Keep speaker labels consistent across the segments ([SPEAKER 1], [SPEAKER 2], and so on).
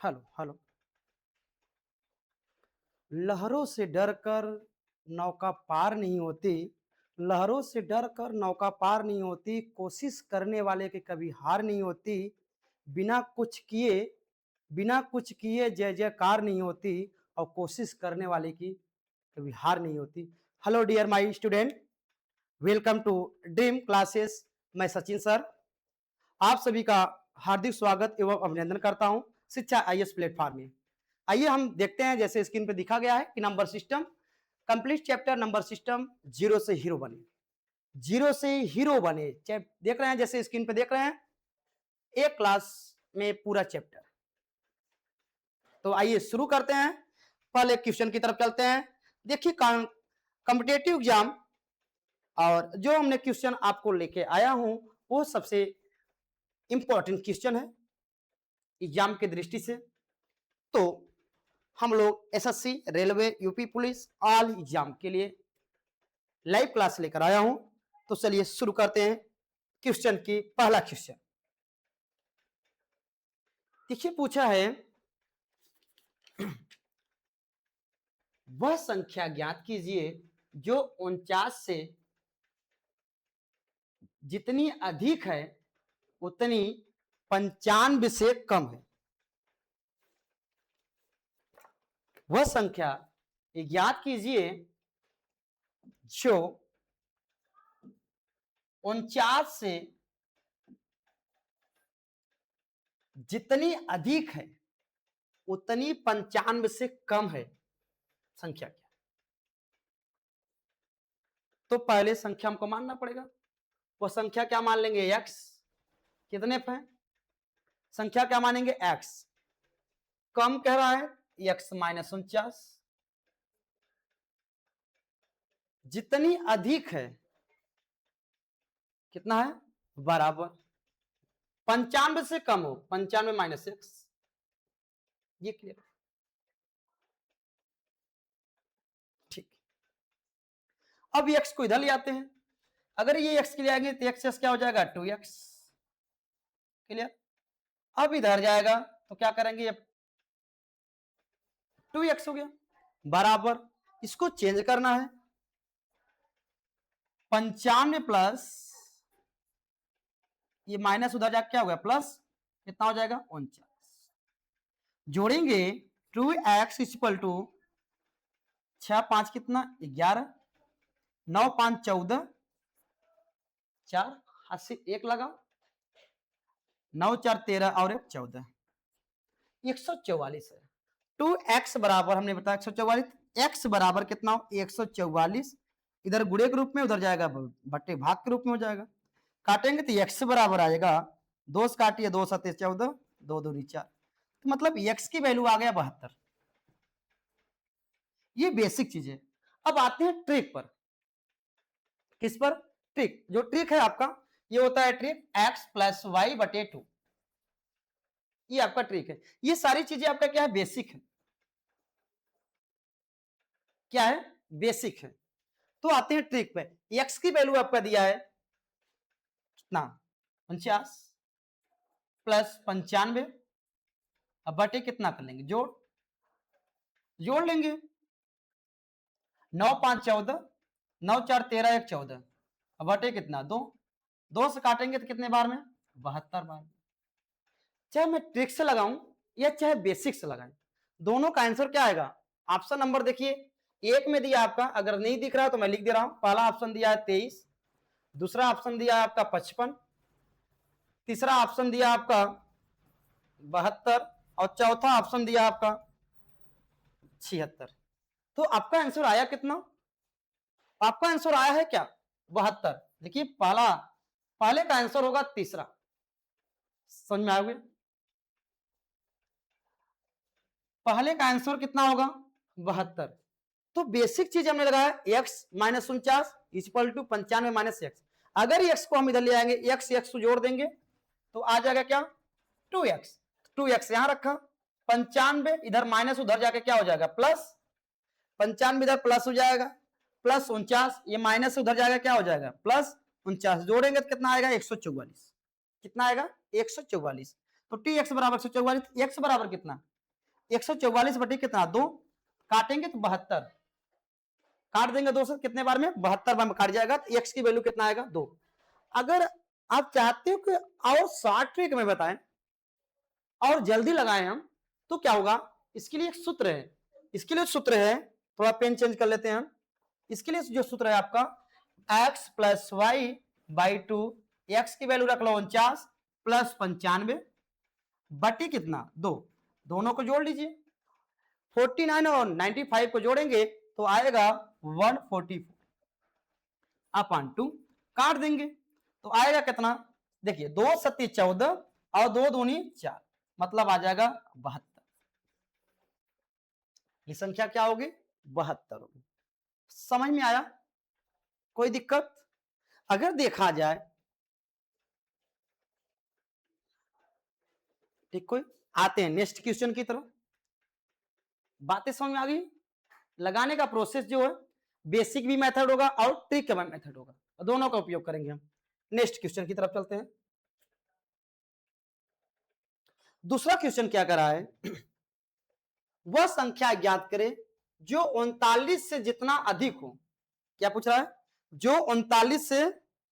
[SPEAKER 1] Hello hello. लहरों से डरकर नौका पार नहीं होती। लहरों से डरकर नौका पार नहीं होती। कोशिश करने वाले की कभी हार नहीं होती। बिना कुछ किए बिना कुछ किए जय जयकार नहीं होती। और कोशिश करने वाले की कभी हार नहीं होती। Hello dear my student, welcome to dream classes. मैं सचिन सर आप सभी का हार्दिक स्वागत एवं अभिनंदन करता हूं शिक्षा आईएएस प्लेटफॉर्म में। आइए हम देखते हैं, जैसे स्क्रीन पे दिखा गया है कि number system complete chapter number system zero से हीरो बने। जीरो से हीरो बने देख रहे हैं, जैसे स्क्रीन पे देख रहे हैं, एक क्लास में पूरा चैप्टर। तो आइए शुरू करते हैं। पहले क्वेश्चन की तरफ चलते हैं। देखिए कॉम्पिटेटिव एग्जाम और जो हमने क्वेश्चन आपको लेके आया हूं वो सबसे इंपॉर्टेंट क्वेश्चन है एग्जाम की दृष्टि से। तो हम लोग SSC, railway, UP police all exam के लिए लाइव क्लास लेकर आया हूं। तो चलिए शुरू करते हैं क्वेश्चन की। पहला क्वेश्चन देखिए, पूछा है वह संख्या ज्ञात कीजिए जो 49 से जितनी अधिक है उतनी 95 से कम है। वह संख्या ज्ञात कीजिए जो 49 से जितनी अधिक है उतनी 95 से कम है। संख्या क्या? तो पहले संख्या हमको मानना पड़ेगा। वो संख्या क्या मान लेंगे? x। कितने पे है? संख्या क्या मानेंगे? x। कम कह रहा है x माइनस 49। जितनी अधिक है कितना है? बराबर 95 से कम हो 95 माइनस x। ये क्लियर? ठीक। अब x को इधर ले आते हैं। अगर ये x के लिए आएंगे तो x क्या हो जाएगा? 2x। क्लियर? अब इधर जाएगा तो क्या करेंगे? 2x हो गया बराबर। इसको चेंज करना है। 95 प्लस ये माइनस उधर जाके क्या हो गया? प्लस। कितना हो जाएगा? 49। जोड़ेंगे 2x इक्वल टू 6 5 कितना? 11। 9 5 14। 4 हाथ से 1 लगाओ। 9 4 13 और 1 14। 144 है। 2x बराबर हमने बताया 144। x बराबर कितना हो? 144। इधर गुणे के रूप में, उधर जाएगा बट्टे भाग के रूप में हो जाएगा। काटेंगे तो x बराबर आएगा 2 से काटिए 2 7 14, 2 2 4। तो मतलब x की वैल्यू आ गया 72। ये बेसिक चीज है। अब आते हैं ट्रिक पर। किस पर? ट्रिक। जो ट्रिक है आपका ये होता है ट्रिक x प्लस वाई बटे 2। ये आपका ट्रिक है। ये सारी चीजें आपका क्या है? बेसिक है। क्या है? बेसिक है। तो आते हैं ट्रिक पे। x की वैल्यू आपका दिया है कितना? 49 प्लस 95। अब बटे कितना कर लेंगे? जोड़ लेंगे। 9 5 14, 9 4 13 1 14। अब बटे कितना? 2। 2 से काटेंगे तो कितने बार में? 72 बार। चाहे मैं ट्रिक से लगाऊं या चाहे बेसिक से लगाएं, दोनों का आंसर क्या आएगा? ऑप्शन नंबर देखिए, एक में दिया आपका, अगर नहीं दिख रहा तो मैं लिख दे रहा हूं। पहला ऑप्शन दिया है 23, दूसरा ऑप्शन दिया है आपका 55, तीसरा ऑप्शन दिया आपका 72 और चौथा ऑप्शन दिया आपका 76। तो आपका आंसर आया कितना? आपका आंसर आया है क्या? 72। देखिए पहले का आंसर होगा तीसरा। समझ में आओगे? पहले का आंसर कितना होगा? 72। तो बेसिक चीज हमने लगाया x minus 49 equal to 95 minus x। अगर x को हम इधर ले आएंगे, x को जोड़ देंगे तो आ जाएगा क्या? 2x। 2x यहां रखा, 95 इधर माइनस, उधर जाके क्या हो जाएगा? प्लस। 95 इधर प्लस हो जाएगा, प्लस 49, ये माइनस उधर जाएगा, क्या हो जाएगा? प्लस 49। जोड़ेंगे तो कितना आएगा? 144। कितना आएगा? 144। तो टी एक्स बराबर 144। एक्स बराबर कितना? 144 बटे कितना 2, काटेंगे तो 72, काट देंगे 2 से कितने बार में 72 बार में काट जाएगा, तो x की वैल्यू कितना आएगा 2। अगर आप चाहते हो कि और शॉर्ट ट्रिक में बताएं और जल्दी लगाएं हम, तो क्या होगा, इसके लिए एक सूत्र है, इसके लिए सूत्र है, थोड़ा पेन चेंज कर लेते हैं हम। इसके लिए जो सूत्र है आपका x plus y by 2, x की वैल्यू रख लो 49 प्लस 95 बटी कितना 2, दोनों को जोड़ लीजिए, 49 और 95 को जोड़ेंगे तो आएगा 144 अपॉन 2, काट देंगे तो आएगा कितना, देखिए 2 सत्ती 14 और 2 दूनी 4, मतलब आ जाएगा 72। ये संख्या क्या होगी 72 होगी। समझ में आया, कोई दिक्कत? अगर देखा जाए ठीक, कोई आते हैं नेक्स्ट क्वेश्चन की तरफ, बातें समझ में आ गई? लगाने का प्रोसेस जो है बेसिक भी मेथड होगा और ट्रिक का मेथड होगा, दोनों का उपयोग करेंगे हम। नेक्स्ट क्वेश्चन की तरफ चलते हैं। दूसरा क्वेश्चन क्या कर रहा है, वह संख्या ज्ञात करे जो 39 से जितना अधिक हो। क्या पूछ रहा है, जो 39 से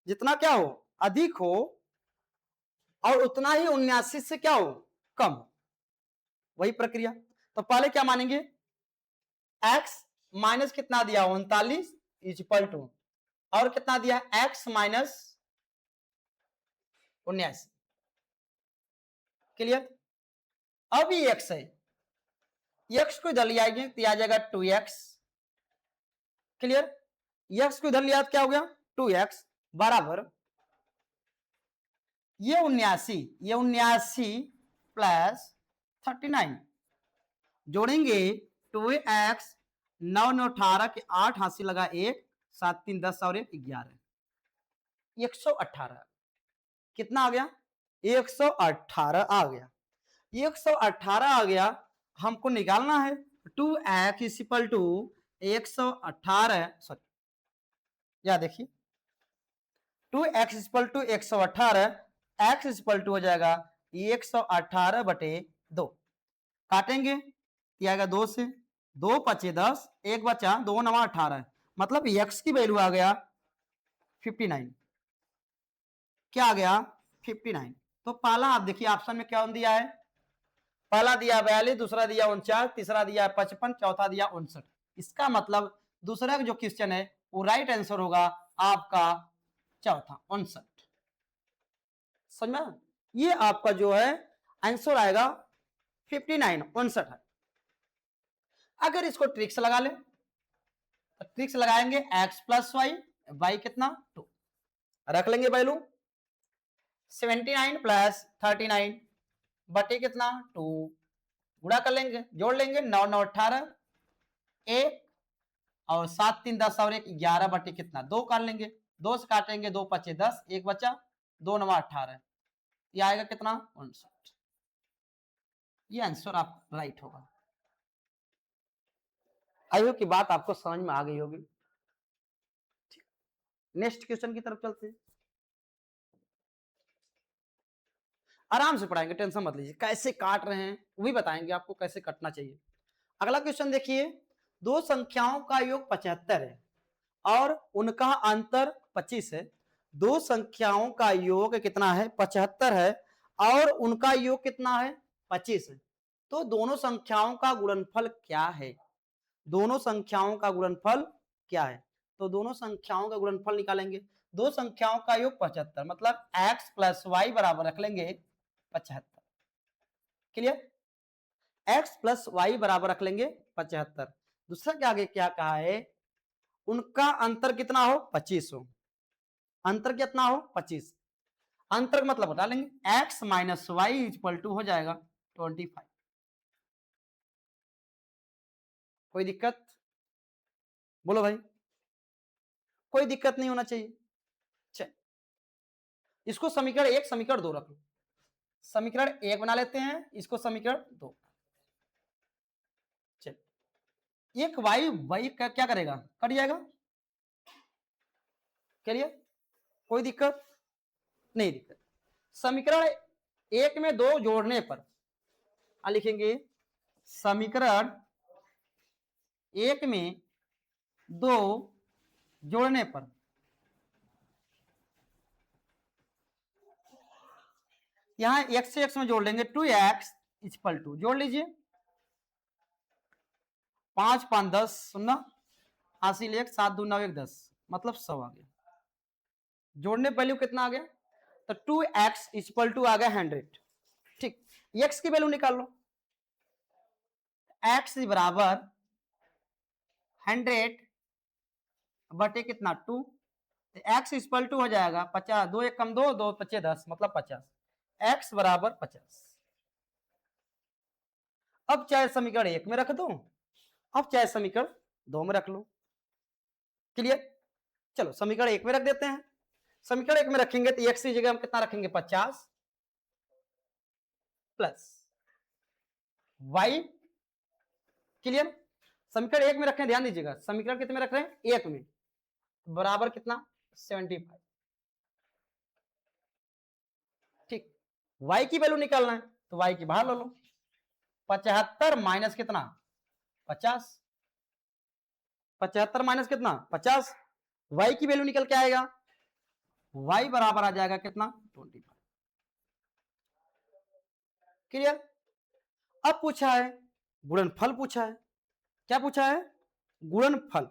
[SPEAKER 1] जितना क्या हो अधिक हो और उतना ही 79 से क्या हो कम हो, वही प्रक्रिया। तो पहले क्या मानेंगे, x माइनस कितना दिया 39 इक्वल टू, और कितना दिया x माइनस 79, क्लियर? अब ये x है, x को इधर ले आएंगे तो आ जाएगा 2x, क्लियर? x को इधर लिया तो क्या हो गया 2x बराबर ये 79 प्लस 39, जोड़ेंगे 2x 9 9 18 के 8 हाथ लगा 1 7 3 10 और 1 11, 118 कितना आ गया 118 आ गया, 118 आ गया। हमको निकालना है 2x इक्वल टू 118, सॉरी या देखिए 2x equal to 118, x equal to हो जाएगा 118 बटे 2, काटेंगे आएगा 2 से 2 पचे 10, 1 बचा 2 9 18, मतलब x की वैल्यू आ गया 59, क्या आ गया 59। तो पहला आप देखिए ऑप्शन में क्या दिया है, पहला दिया 42, दूसरा दिया 49, तीसरा दिया 55, चौथा दिया 59। इसका मतलब दूसरा जो क्वेश्चन है वो राइट आंसर होगा आपका चौथा 59। समझ में, ये आपका जो है आंसर आएगा 59 59 है। अगर इसको ट्रिक्स लगा ले तो ट्रिक्स लगाएंगे x प्लस वाई, वाई कितना 2, रख लेंगे वैल्यू 79 प्लस 39 बटे कितना 2, गुणा कर लेंगे जोड़ लेंगे 9 9 18 1 और 7 3 10 और 1 11 बटे कितना 2, काट लेंगे 2 से काटेंगे 2 पचे 10, 1 बचा 2 9 18, ये आएगा कितना 59। ये आंसर आपका राइट होगा। आई होप की बात आपको समझ में आ गई होगी। नेक्स्ट क्वेश्चन की तरफ चलते हैं, आराम से पढ़ाएंगे, टेंशन मत लीजिए, कैसे काट रहे हैं वो भी बताएंगे आपको कैसे कटना चाहिए। अगला क्वेश्चन देखिए, दो संख्याओं का योग 75 है और उनका अंतर 25 है। दो संख्याओं का योग कितना है 75 है और उनका योग कितना है 25 है। तो दोनों संख्याओं का गुणनफल क्या है, दोनों संख्याओं का गुणनफल क्या है? तो दोनों संख्याओं का गुणनफल निकालेंगे, दो संख्याओं का योग 75, मतलब x प्लस वाई बराबर रख लेंगे 75, क्लियर? x प्लस वाई बराबर रख लेंगे 75। दूसरा क्या आगे क्या कहा है, उनका अंतर कितना हो 25 हो, अंतर कितना हो 25, अंतर मतलब बता लेंगे x minus y equal to हो जाएगा 25। कोई दिक्कत बोलो भाई, कोई दिक्कत नहीं होना चाहिए। चल इसको समीकरण 1 समीकरण 2 रख लो, समीकरण 1 बना लेते हैं, इसको समीकरण 2। चल एक वाई वाई क्या करेगा कट जाएगा, करिए कोई दिक्कत नहीं, दिक्कत समीकरण 1 में 2 जोड़ने पर लिखेंगे समीकरण एक में 2 जोड़ने पर यहां x से x में जोड़ लेंगे 2x इक्वल टू, जोड़ लीजिए 5 5 10 0 हासिल 1 7 2 9 1 10 मतलब 100 आ गया। जोड़ने वैल्यू कितना आ गया, तो 2x इक्वल टू आ गया 100। ठीक, x की वैल्यू निकाल लो, x बराबर 100 बटे कितना 2, तो x इक्वल टू हो जाएगा 50, 2 1 कम 2 2 25 10 मतलब 50, x बराबर 50। अब चाहे समीकरण 1 में रख दो, अब चाहे समीकरण 2 में रख लो। क्लियर, चलो समीकरण 1 में रख देते हैं। समीकरण 1 में रखेंगे तो x की जगह हम कितना रखेंगे 50 प्लस y। क्लियर, समीकरण 1 में रखें, ध्यान दीजिएगा समीकरण कितने में रख रहे हैं 1 में, बराबर कितना 75। ठीक, y की वैल्यू निकालना है तो y की बाहर लो लो, 75 माइनस कितना 50, 75 माइनस कितना 50, y की वैल्यू निकल के आएगा, y बराबर आ जाएगा कितना 25। क्लियर, अब पूछा है गुणनफल, पूछा है क्या पूछा है गुणनफल,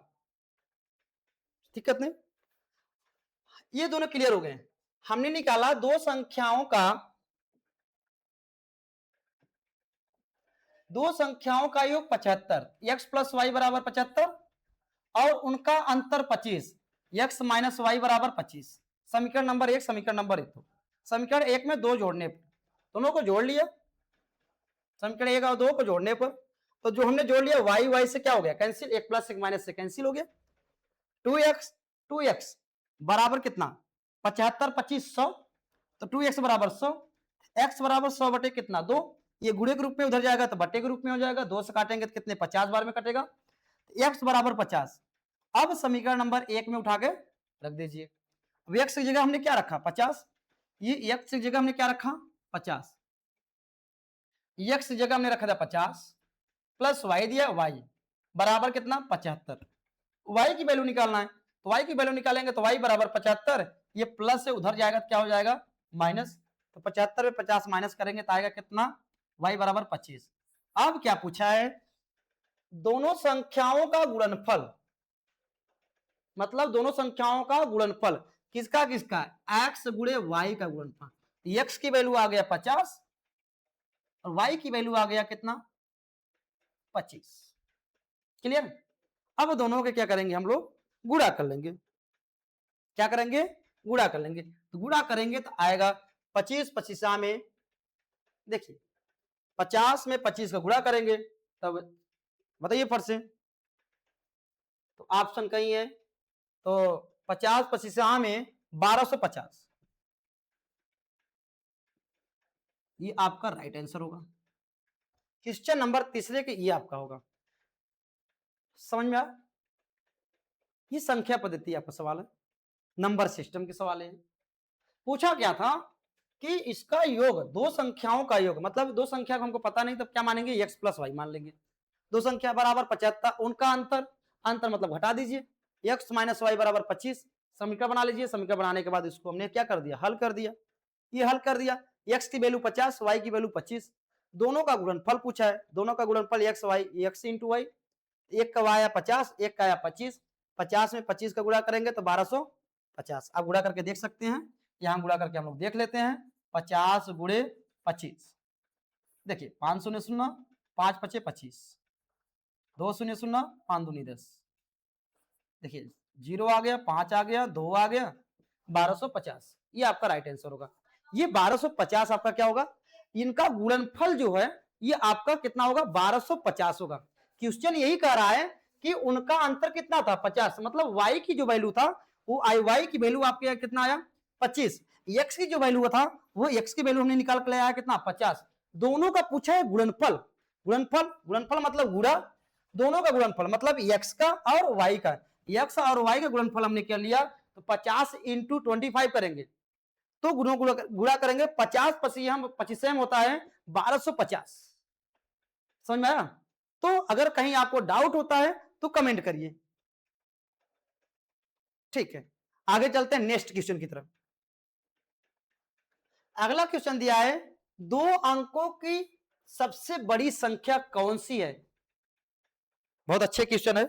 [SPEAKER 1] दिक्कत नहीं, ये दोनों क्लियर हो गए। हमने निकाला दो संख्याओं का योग 75, x प्लस वाई बराबर 75 और उनका अंतर 25, x माइनस वाई बराबर 25। समीकरण नंबर 1, समीकरण नंबर 1। समीकरण 1 में 2 जोड़ने पर, दोनों को जोड़ लिया, समीकरण 1 और 2 को जोड़ने पर, तो जो हमने जोड़ लिया y y से क्या हो गया कैंसिल, 1 प्लस 1 माइनस से कैंसिल हो गया, 2x बराबर कितना 75 25 100, तो 2x बराबर 100, x बराबर 100 बटे कितना 2, ये गुणे के रूप में उधर जाएगा तो बटे के रूप में हो जाएगा, 2 से काटेंगे तो कितने 50 बार में कटेगा, तो x बराबर 50। अब समीकरण नंबर 1 में उठा के रख दीजिए। अब x की जगह हमने क्या रखा 50, ये x की जगह हमने क्या रखा 50, x की जगह हमने रखा था 50 प्लस y दिया y बराबर कितना 75। y की वैल्यू निकालना है तो y की वैल्यू निकालेंगे तो y बराबर 75, ये प्लस से उधर जाएगा तो क्या हो जाएगा माइनस, तो 75 में 50 माइनस करेंगे तो आएगा कितना y बराबर 25। अब क्या पूछा है दोनों संख्याओं का गुणनफल, मतलब दोनों संख्याओं का गुणनफल किसका किसका x गुणे y का गुणनफल, x की वैल्यू आ गया 50 और y की वैल्यू आ गया कितना 25। क्लियर, अब दोनों के क्या करेंगे हम लोग गुणा कर लेंगे, क्या करेंगे गुणा कर लेंगे, तो गुणा करेंगे तो आएगा 25 25 में, देखिए 50 में 25 का गुणा करेंगे तब बताइए फट से, तो ऑप्शन कहीं है तो 50 25 में 1250, ये आपका राइट आंसर होगा। क्वेश्चन नंबर तीसरे के ये आपका होगा, समझ में आया, ये संख्या पद्धति आपका सवाल है, नंबर सिस्टम के सवाल है। पूछा क्या था कि इसका योग दो संख्याओं का योग, मतलब दो संख्या को हमको पता नहीं तब क्या मानेंगे x प्लस वाई मान लेंगे, दो संख्या बराबर 75, उनका अंतर, अंतर मतलब घटा दीजिए, x माइनस वाई बराबर 25, समीकरण बना लीजिए, समीकरण बनाने के बाद इसको हमने क्या कर दिया हल कर दिया, ये हल कर दिया, x की वैल्यू 50 y की वैल्यू 25, दोनों का गुणनफल पूछा है, दोनों का गुणनफल x y, x into y, एक का आया 50 एक का आया 25, 50 में 25 का गुणा करेंगे तो 1250, आप गुणा करके देख सकते हैं, यहां गुणा करके हम लोग देख लेते हैं 50 गुणे 25, देखिए 5 शून्य शून्य 5 पचे 25, 2 शून्य शून्य 5 दूनी 10, देखिए 0 आ गया 5 आ गया 2 आ गया 1250, ये आपका राइट आंसर होगा। ये 1250 आपका क्या होगा, इनका गुणनफल जो है ये आपका कितना होगा 1250 होगा। क्वेश्चन यही कह रहा है कि उनका अंतर कितना था 50, मतलब y की जो वैल्यू था वो y की वैल्यू आपके कितना आया 25, x की जो वैल्यू था वो x की वैल्यू हमने निकाल के लाया कितना 50, दोनों का पूछा है गुणनफल, गुणनफल गुणनफल मतलब गुणा, दोनों का गुणनफल मतलब x का और y का, x और y का गुणनफल हमने क्या लिया तो 50 इंटू 25 करेंगे तो गुणा करेंगे 50 25 होता है 1250, समझ में आया? तो अगर कहीं आपको डाउट होता है तो कमेंट करिए। ठीक है, आगे चलते हैं नेक्स्ट क्वेश्चन की तरफ। अगला क्वेश्चन दिया है, दो अंकों की सबसे बड़ी संख्या कौन सी है? बहुत अच्छे क्वेश्चन है।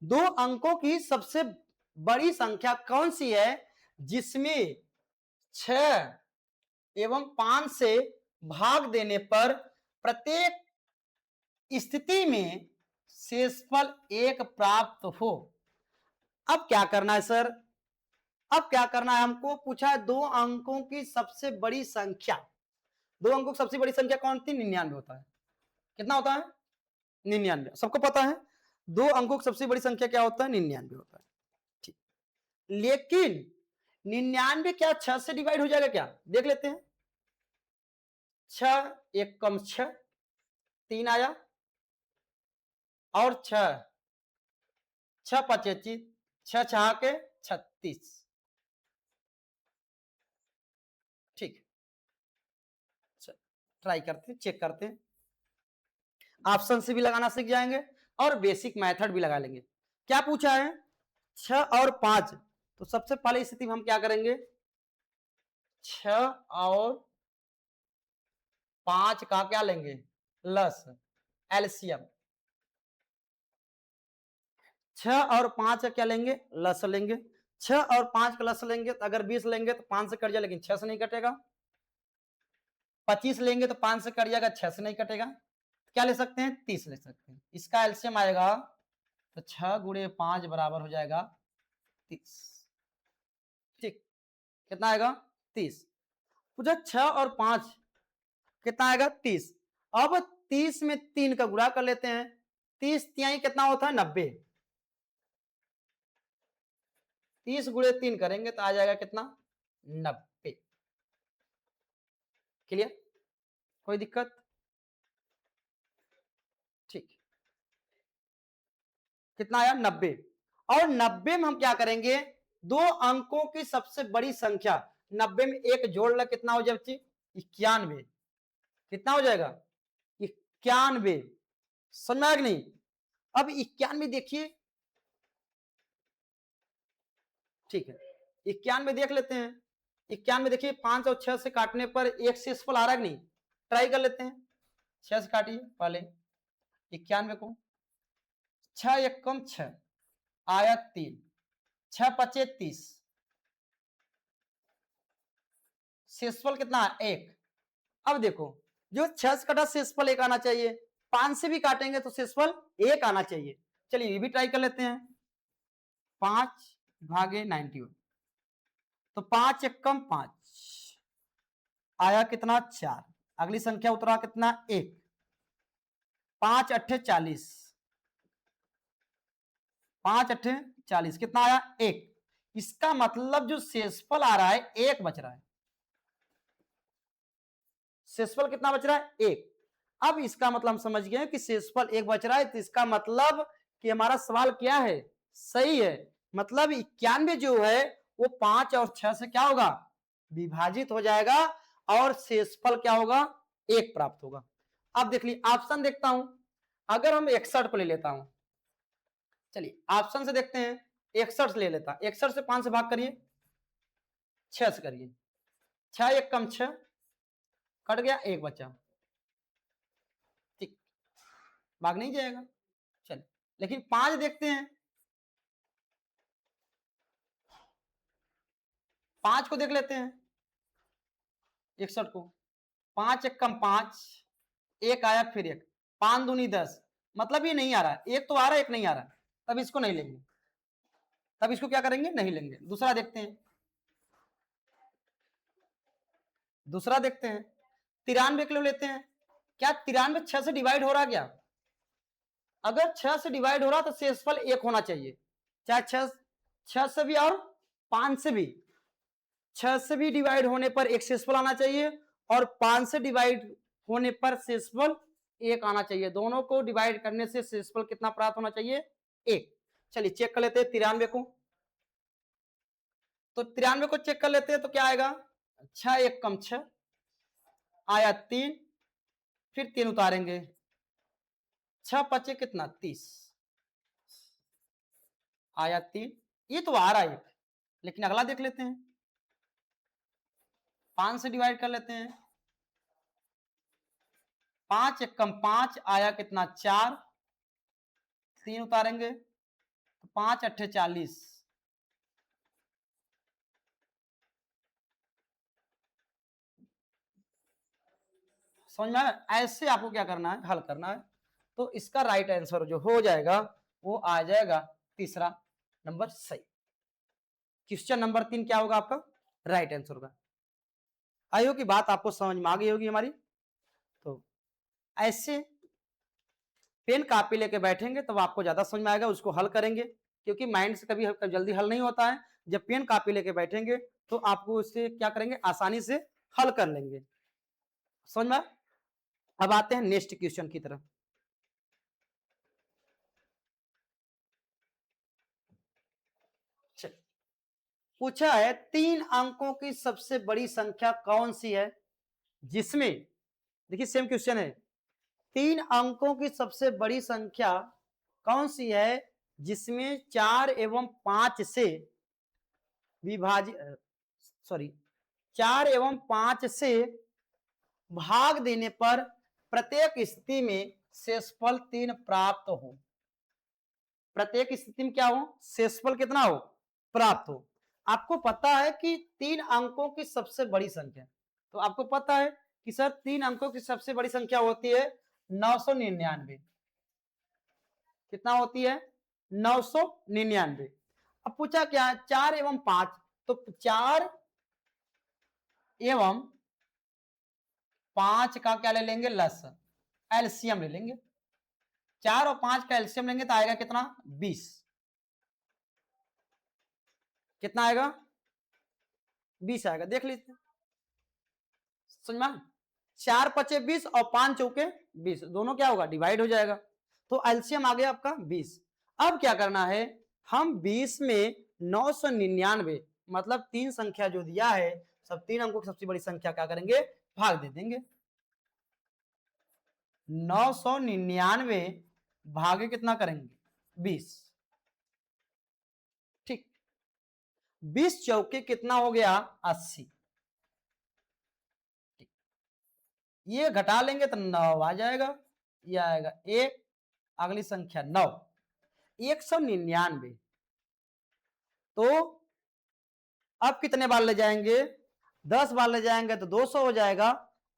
[SPEAKER 1] दो अंकों की सबसे बड़ी संख्या कौन सी है जिसमें 6 एवं 5 से भाग देने पर प्रत्येक स्थिति में शेषफल 1 प्राप्त हो? अब क्या करना है सर? अब क्या करना है? हमको पूछा है दो अंकों की सबसे बड़ी संख्या। दो अंकों की सबसे बड़ी संख्या कौन थी? 99 होता है। कितना होता है? 99। सबको पता है दो अंकों की सबसे बड़ी संख्या क्या होता है? 99 होता है। ठीक, लेकिन 99 क्या 6 से डिवाइड हो जाएगा क्या? देख लेते हैं। 6 1 कम 6, 3 आया, और 6 6 5 25, 6 6 के 36। ठीक, ट्राई करते हैं, चेक करते हैं। ऑप्शन से भी लगाना सीख जाएंगे और बेसिक मेथड भी लगा लेंगे। क्या पूछा है? 6 और 5। तो सबसे पहले स्थिति में हम क्या करेंगे? 6 और 5 का क्या लेंगे? लस, एलसीएम। 6 और 5 का क्या लेंगे? लस लेंगे। 6 और 5 का लस लेंगे तो अगर 20 लेंगे तो 5 से कट जाए, लेकिन 6 से नहीं कटेगा। 25 लेंगे तो 5 से कट जाएगा, 6 से नहीं कटेगा। क्या ले सकते हैं? 30 ले सकते हैं। इसका एलसीएम आएगा तो 6 गुणे 5 बराबर हो जाएगा 30। ठीक, कितना आएगा? 30। पूछा 6 और 5 कितना आएगा? 30। अब 30 में 3 का गुणा कर लेते हैं। 30 तिहाई कितना होता है? 90। 30 गुणे 3 करेंगे तो आ जाएगा कितना? 90। क्लियर? कोई दिक्कत? ठीक, कितना आया? 90। और 90 में हम क्या करेंगे? दो अंकों की सबसे बड़ी संख्या 90 में एक जोड़ ला, कितना हो जाए? 91। कितना हो जाएगा? 91। समझ में आया कि नहीं? अब 91 देखिए। ठीक है, 91 देख लेते हैं। 91 देखिए, 5 और 6 से काटने पर एक शेषफल आ रहा है कि नहीं? ट्राई कर लेते हैं। 6 से काटिए पहले 91 को। 6 1 कम 6 आया 3, 6 5 30। शेषफल कितना है? 1। अब देखो, जो 6 से कटा शेषफल 1 आना चाहिए, 5 से भी काटेंगे तो शेषफल 1 आना चाहिए। चलिए ये भी ट्राई कर लेते हैं। 5 भागे 91, तो 5 1 कम 5 आया कितना? 4। अगली संख्या उतरा कितना? 1। 5 8 40, 5 8 40, कितना आया? 1। इसका मतलब जो शेषफल आ रहा है 1 बच रहा है। शेषफल कितना बच रहा है? 1। अब इसका मतलब हम समझ गए कि शेषफल 1 बच रहा है, तो इसका मतलब कि हमारा सवाल क्या है? सही है। मतलब 91 जो है वो 5 और 6 से क्या होगा? विभाजित हो जाएगा और शेषफल क्या होगा? 1 प्राप्त होगा। अब देख ली, ऑप्शन देखता हूं। अगर हम 61 को ले लेता हूं, चलिए ऑप्शन से देखते हैं। 61 ले लेता, 61 से 5 से भाग करिए, 6 से करिए। 6 1 कम 6 कट गया, 1 बचा। ठीक, भाग नहीं जाएगा। चलिए, लेकिन 5 देखते हैं। 5 को देख लेते हैं, 61 को। 5 1 कम 5, 1 आया, फिर 1, 5 दूनी 10। मतलब ये नहीं आ रहा है, एक तो आ रहा है, एक नहीं आ रहा है, तब इसको नहीं लेंगे। तब इसको क्या करेंगे? नहीं लेंगे। दूसरा देखते हैं। दूसरा देखते हैं, 93 किलो लेते हैं। क्या 93 6 से डिवाइड हो रहा? क्या अगर 6 से डिवाइड हो रहा तो शेषफल 1 होना चाहिए, चाहे 6 से भी और 5 से भी। 6 से भी डिवाइड होने पर एक शेषफल आना चाहिए और 5 से डिवाइड होने पर शेषफल 1 आना चाहिए। दोनों को डिवाइड करने से शेषफल कितना प्राप्त होना चाहिए? 1। चलिए चेक कर लेते हैं 93 को। तो 93 को चेक कर लेते हैं तो क्या आएगा, 6 1 कम 6 आया 3, फिर 3 उतारेंगे, 6 पचे कितना 30 आया 3, ये तो आ रहा है, लेकिन अगला देख लेते हैं, 5 से डिवाइड कर लेते हैं, 5 1 कम 5 आया कितना 4, 3 उतारेंगे तो 5 8 40, समझ में आया? ऐसे आपको क्या करना है, हल करना है। तो इसका राइट आंसर जो हो जाएगा वो आ जाएगा तीसरा नंबर सही। क्वेश्चन नंबर 3 क्या होगा आपका, राइट आंसर होगा। आइयो की बात आपको समझ में आ गई होगी हमारी। तो ऐसे पेन कापी लेके बैठेंगे तब आपको ज्यादा समझ में आएगा, उसको हल करेंगे, क्योंकि माइंड से कभी जल्दी हल नहीं होता है। जब पेन कापी लेके बैठेंगे तो आपको उससे क्या करेंगे, आसानी से हल कर लेंगे। समझ में? अब आते हैं नेक्स्ट क्वेश्चन की तरफ। पूछा है 3 अंकों की सबसे बड़ी संख्या कौन सी है जिसमें, देखिए सेम क्वेश्चन है, 3 अंकों की सबसे बड़ी संख्या कौन सी है जिसमें 4 एवं 5 से विभाजित, सॉरी 4 एवं 5 से भाग देने पर प्रत्येक स्थिति में शेषफल 3 प्राप्त हो। प्रत्येक स्थिति में क्या हो, शेषफल कितना हो, प्राप्त हो। आपको पता है कि 3 अंकों की सबसे बड़ी संख्या, तो आपको पता है कि सर 3 अंकों की सबसे बड़ी संख्या होती है 999। कितना होती है, 999। अब पूछा क्या है 4 एवं 5, तो 4 एवं 5 का क्या ले लेंगे, लस, एलसीएम ले लेंगे। 4 और 5 का एलसीएम लेंगे तो आएगा कितना, 20। कितना आएगा, 20 आएगा। देख लीजिए, समझ में, 4 पचे 20 और 5 चौके 20, दोनों क्या होगा, डिवाइड हो जाएगा। तो एलसीएम आ गया आपका 20। अब क्या करना है, हम 20 में 999 मतलब 3 संख्या जो दिया है, सब 3 अंकों की सबसे बड़ी संख्या क्या करेंगे, भाग दे देंगे। 999 भागे कितना करेंगे, 20। ठीक, 20 चौके कितना हो गया, 80। ये घटा लेंगे तो 9 आ जाएगा, ये आएगा 1, अगली संख्या 9, 199। तो अब कितने बार ले जाएंगे, 10 बार ले जाएंगे तो 200 हो जाएगा।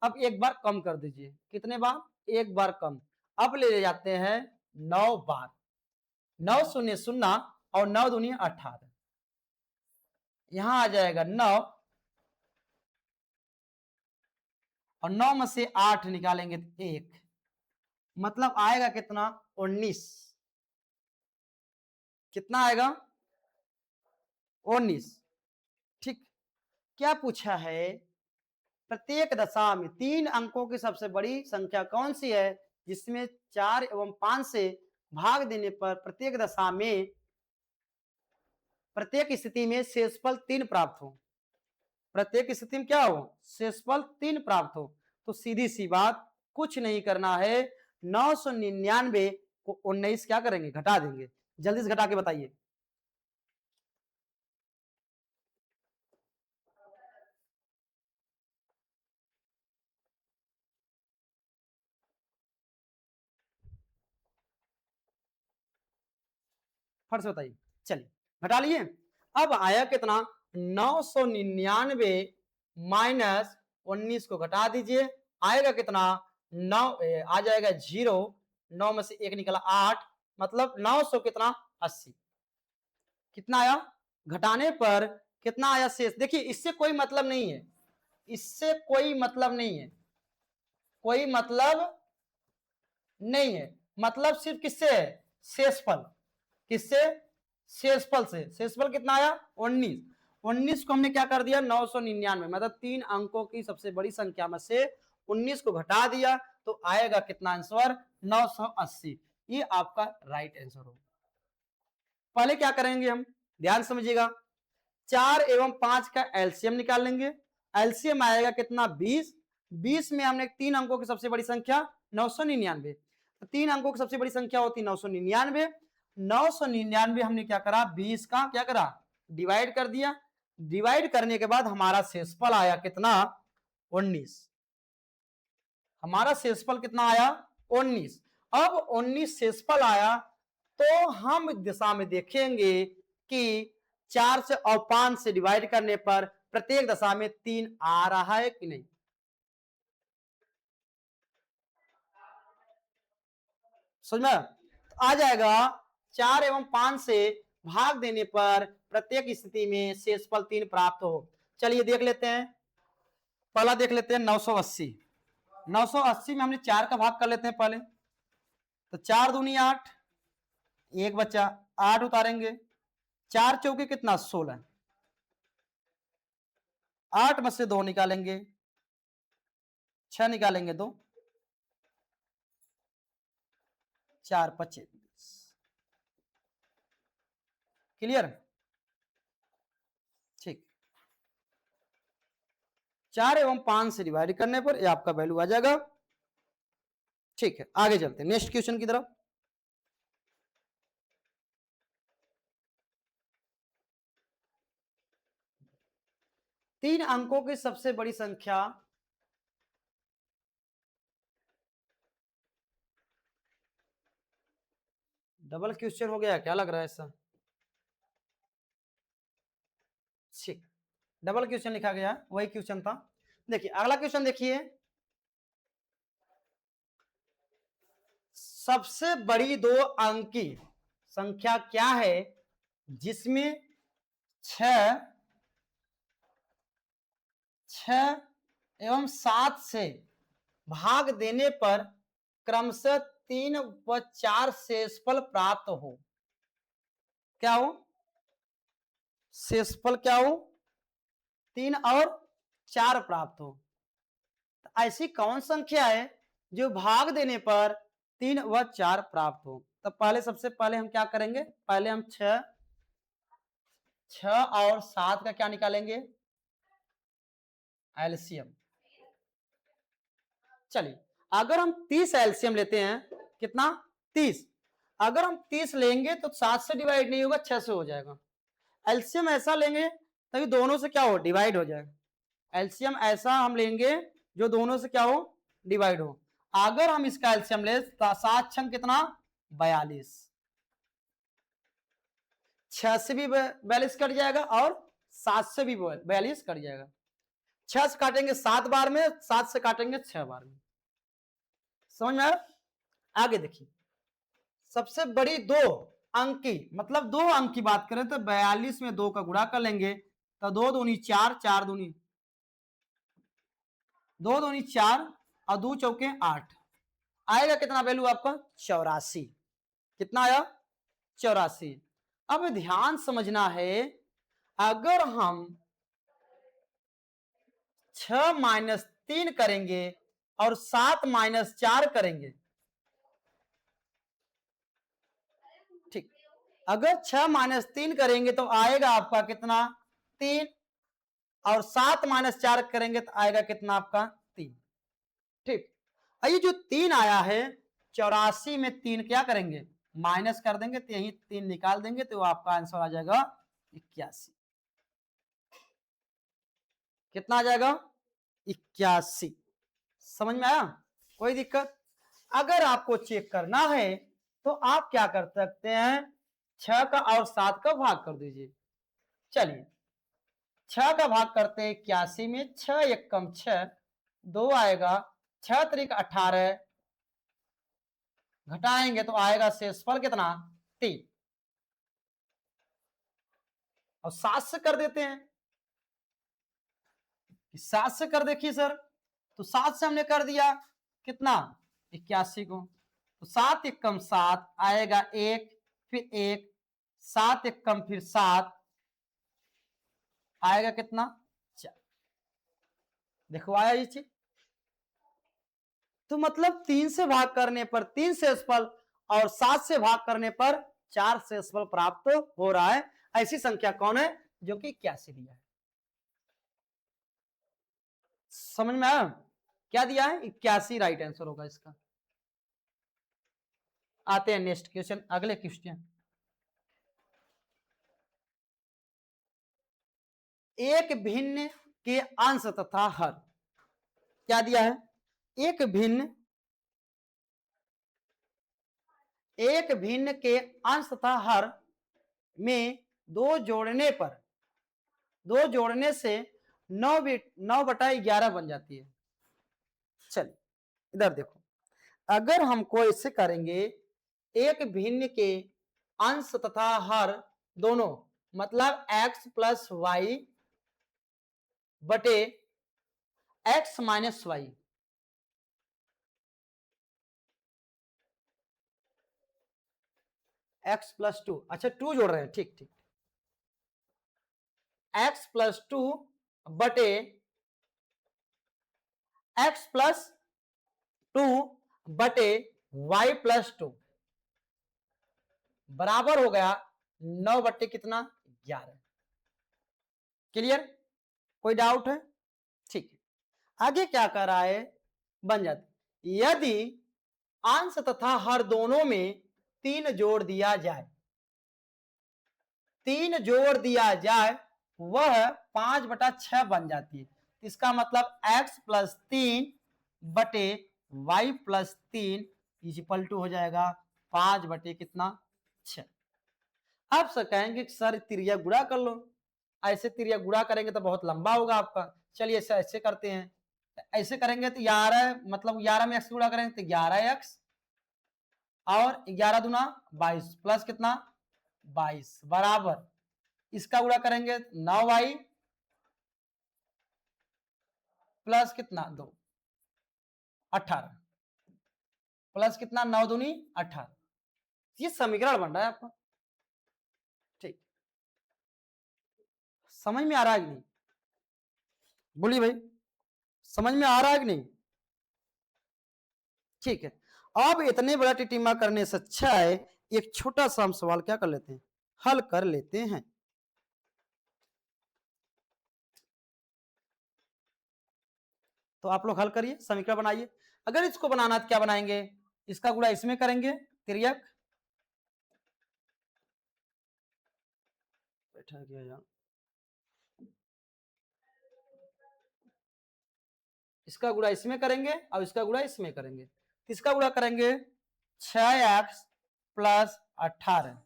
[SPEAKER 1] अब एक बार कम कर दीजिए, कितने बार, एक बार कम। अब ले जाते हैं 9 बार, 9 शून्य 0 और 9 दूनी 18, यहां आ जाएगा 9 और 9 में से 8 निकालेंगे तो 1, मतलब आएगा कितना, 19। कितना आएगा, 19। ठीक, क्या पूछा है, प्रत्येक दशा में 3 अंकों की सबसे बड़ी संख्या कौन सी है जिसमें 4 एवं 5 से भाग देने पर प्रत्येक दशा में, प्रत्येक स्थिति में शेषफल 3 प्राप्त हो। प्रत्येक स्थिति में क्या हो, शेषफल 3 प्राप्त हो। तो सीधी सी बात, कुछ नहीं करना है, 999 को 19 क्या करेंगे, घटा देंगे। जल्दी से घटा के बताइए। फट से बताइए, चलिए घटा लिए। अब आया कितना, 999 माइनस 19 को घटा दीजिए, आएगा कितना, 9 आ जाएगा 0, 9 में से 1 निकला 8, मतलब 900 कितना, 80। कितना आया, घटाने पर कितना आया शेष। देखिए इससे कोई मतलब नहीं है, इससे कोई मतलब नहीं है, कोई मतलब नहीं है, मतलब सिर्फ किससे है, शेषफल। किससे, शेषफल से। शेषफल कितना आया, 19। 19 को हमने क्या कर दिया, 999, मतलब 3 अंकों की सबसे बड़ी संख्या में से 19 को घटा दिया तो आएगा कितना आंसर, 980। ये आपका राइट आंसर होगा। पहले क्या करेंगे हम, ध्यान समझिएगा, 4 एवं 5 का एलसीएम निकाल लेंगे। एलसीएम आएगा कितना 20। 20 में हमने 3 अंकों की सबसे बड़ी संख्या 999, तो 3 अंकों की सबसे बड़ी संख्या होती है 999। 999 हमने क्या करा 20 का क्या करा डिवाइड कर दिया। डिवाइड करने के बाद हमारा शेषफल आया कितना 19। हमारा शेषफल कितना आया 19। अब 19 शेषफल आया तो हम दिशा में देखेंगे कि 4 से और 5 से डिवाइड करने पर प्रत्येक दशा में 3 आ रहा है कि नहीं। समझ में आ जाएगा। 4 एवं 5 से भाग देने पर प्रत्येक स्थिति में शेषफल 3 प्राप्त हो। चलिए देख लेते हैं। पहला देख लेते हैं 980। 980 में हमने 4 का भाग कर लेते हैं पहले, तो 4 दूनी 8, एक बच्चा 8 उतारेंगे, 4 चौके कितना 16, 8 में से 2 निकालेंगे, 6 निकालेंगे 2, 4 25। क्लियर, ठीक। 4 एवं 5 से डिवाइड करने पर ये आपका वैल्यू आ जाएगा। ठीक है, आगे चलते हैं नेक्स्ट क्वेश्चन की तरफ। तीन अंकों की सबसे बड़ी संख्या डबल क्वेश्चन हो गया, क्या लग रहा है ऐसा। ठीक, डबल क्वेश्चन लिखा गया, वही क्वेश्चन था। देखिए अगला क्वेश्चन देखिए, सबसे बड़ी 2 अंक की संख्या क्या है जिसमें 6 एवं 7 से भाग देने पर क्रमशः 3 व 4 शेषफल प्राप्त हो। क्या हो शेषफल, क्या हो 3 और 4 प्राप्त हो। तो ऐसी कौन संख्या है जो भाग देने पर 3 व 4 प्राप्त हो। तो पहले सबसे पहले हम क्या करेंगे, पहले हम 6 और 7 का क्या निकालेंगे एलसीएम। चलिए अगर हम 30 एलसीएम लेते हैं, कितना 30, अगर हम 30 लेंगे तो 7 से डिवाइड नहीं होगा 6 से हो जाएगा। एलसीएम ऐसा लेंगे ताकि दोनों से क्या हो डिवाइड हो जाए। एलसीएम ऐसा हम लेंगे जो दोनों से क्या हो डिवाइड हो। अगर हम इसका एलसीएम ले 7 छंग कितना 42, 6 से भी 42 कट जाएगा और 7 से भी 42 कट जाएगा। 6 से काटेंगे 7 बार में, 7 से काटेंगे 6 बार में। समझ में आया। आगे देखिए, सबसे बड़ी 2 अंक की मतलब 2 अंक की बात करें तो 42 में 2 का गुणा कर लेंगे तो 2 दूनी 4, 4 दूनी 2 दूनी 4 और 2 चौके 8, आएगा कितना वैल्यू आपका 84। कितना आया 84। अब ध्यान समझना है, अगर हम 6 माइनस 3 करेंगे और 7 माइनस 4 करेंगे, ठीक, अगर 6 माइनस 3 करेंगे तो आएगा आपका कितना 3, और 7 माइनस 4 करेंगे तो आएगा कितना आपका 3। ठीक, ये जो 3 आया है 84 में 3 क्या करेंगे माइनस कर देंगे तो यही 3 निकाल देंगे तो आपका आंसर आ जाएगा 81। कितना आ जाएगा 81। समझ में आया, कोई दिक्कत। अगर आपको चेक करना है तो आप क्या कर सकते हैं 6 का और 7 का भाग कर दीजिए। चलिए 6 का भाग करते हैं 81 में, 6 एक कम 6, 2 आएगा, 6 त्रिक 18, घटाएंगे तो आएगा शेषफल कितना 3, और 7 से कर देते हैं। 7 से कर देखिए सर, तो 7 से हमने कर दिया कितना 81 को, तो 7 एक कम 7 आएगा 1, फिर 1, 7 एक कम फिर 7 आएगा कितना 4। देखो आया ये चीज। तो मतलब 3 से भाग करने पर 3 शेषफल और 7 से भाग करने पर 4 शेषफल प्राप्त हो रहा है। ऐसी संख्या कौन है
[SPEAKER 2] जो कि 81 दिया है। समझ में आया? क्या दिया है? 81 राइट आंसर होगा इसका। आते हैं नेक्स्ट क्वेश्चन, अगले क्वेश्चन। एक भिन्न के अंश तथा हर, क्या दिया है? एक भिन्न के अंश तथा हर में दो जोड़ने से 9/11 बन जाती है। चलिए इधर देखो, अगर हमको ऐसे करेंगे, एक भिन्न के अंश तथा हर दोनों, मतलब x प्लस वाई बटे x minus y, x plus 2, अच्छा 2 जोड़ रहे हैं, ठीक ठीक, x प्लस 2 बटे x प्लस 2 बटे y प्लस 2 बराबर हो गया 9 बट्टे कितना? 11। क्लियर? कोई डाउट है? ठीक है, आगे क्या कर रहा है? बन जाती, यदि अंश तथा हर दोनों में 3 जोड़ दिया जाए, 3 जोड़ दिया जाए, वह 5/6 बन जाती है। इसका मतलब x प्लस 3 बटे y प्लस 3 इक्वल टू हो जाएगा 5 बटे कितना? 6। आप सर कहेंगे सर त्रिज्या गुणा कर लो, ऐसे त्रिज्या गुणा करेंगे तो बहुत लंबा होगा आपका। चलिए ऐसे करते हैं, ऐसे करेंगे तो 11, मतलब 11 में x गुणा करेंगे तो 11x और 11 दूना 22 प्लस कितना? 22 बराबर, इसका गुणा करेंगे 9y प्लस कितना? 2, 18 प्लस कितना? 9 दूनी 18। ये समीकरण बन रहा है आपका। ठीक, समझ में आ रहा है कि नहीं? बोलिए भाई, समझ में आ रहा है कि नहीं? ठीक है, अब इतने बड़ा टिटिमा करने से अच्छा है एक छोटा सा हम सवाल क्या कर लेते हैं, हल कर लेते हैं। तो आप लोग हल करिए, समीकरण बनाइए। अगर इसको बनाना तो क्या बनाएंगे? इसका गुणा इसमें करेंगे, तिर्यक बैठा गया यार, इसका गुणा इसमें करेंगे और इसका गुणा इसमें करेंगे। इसका गुणा करेंगे 6x प्लस 18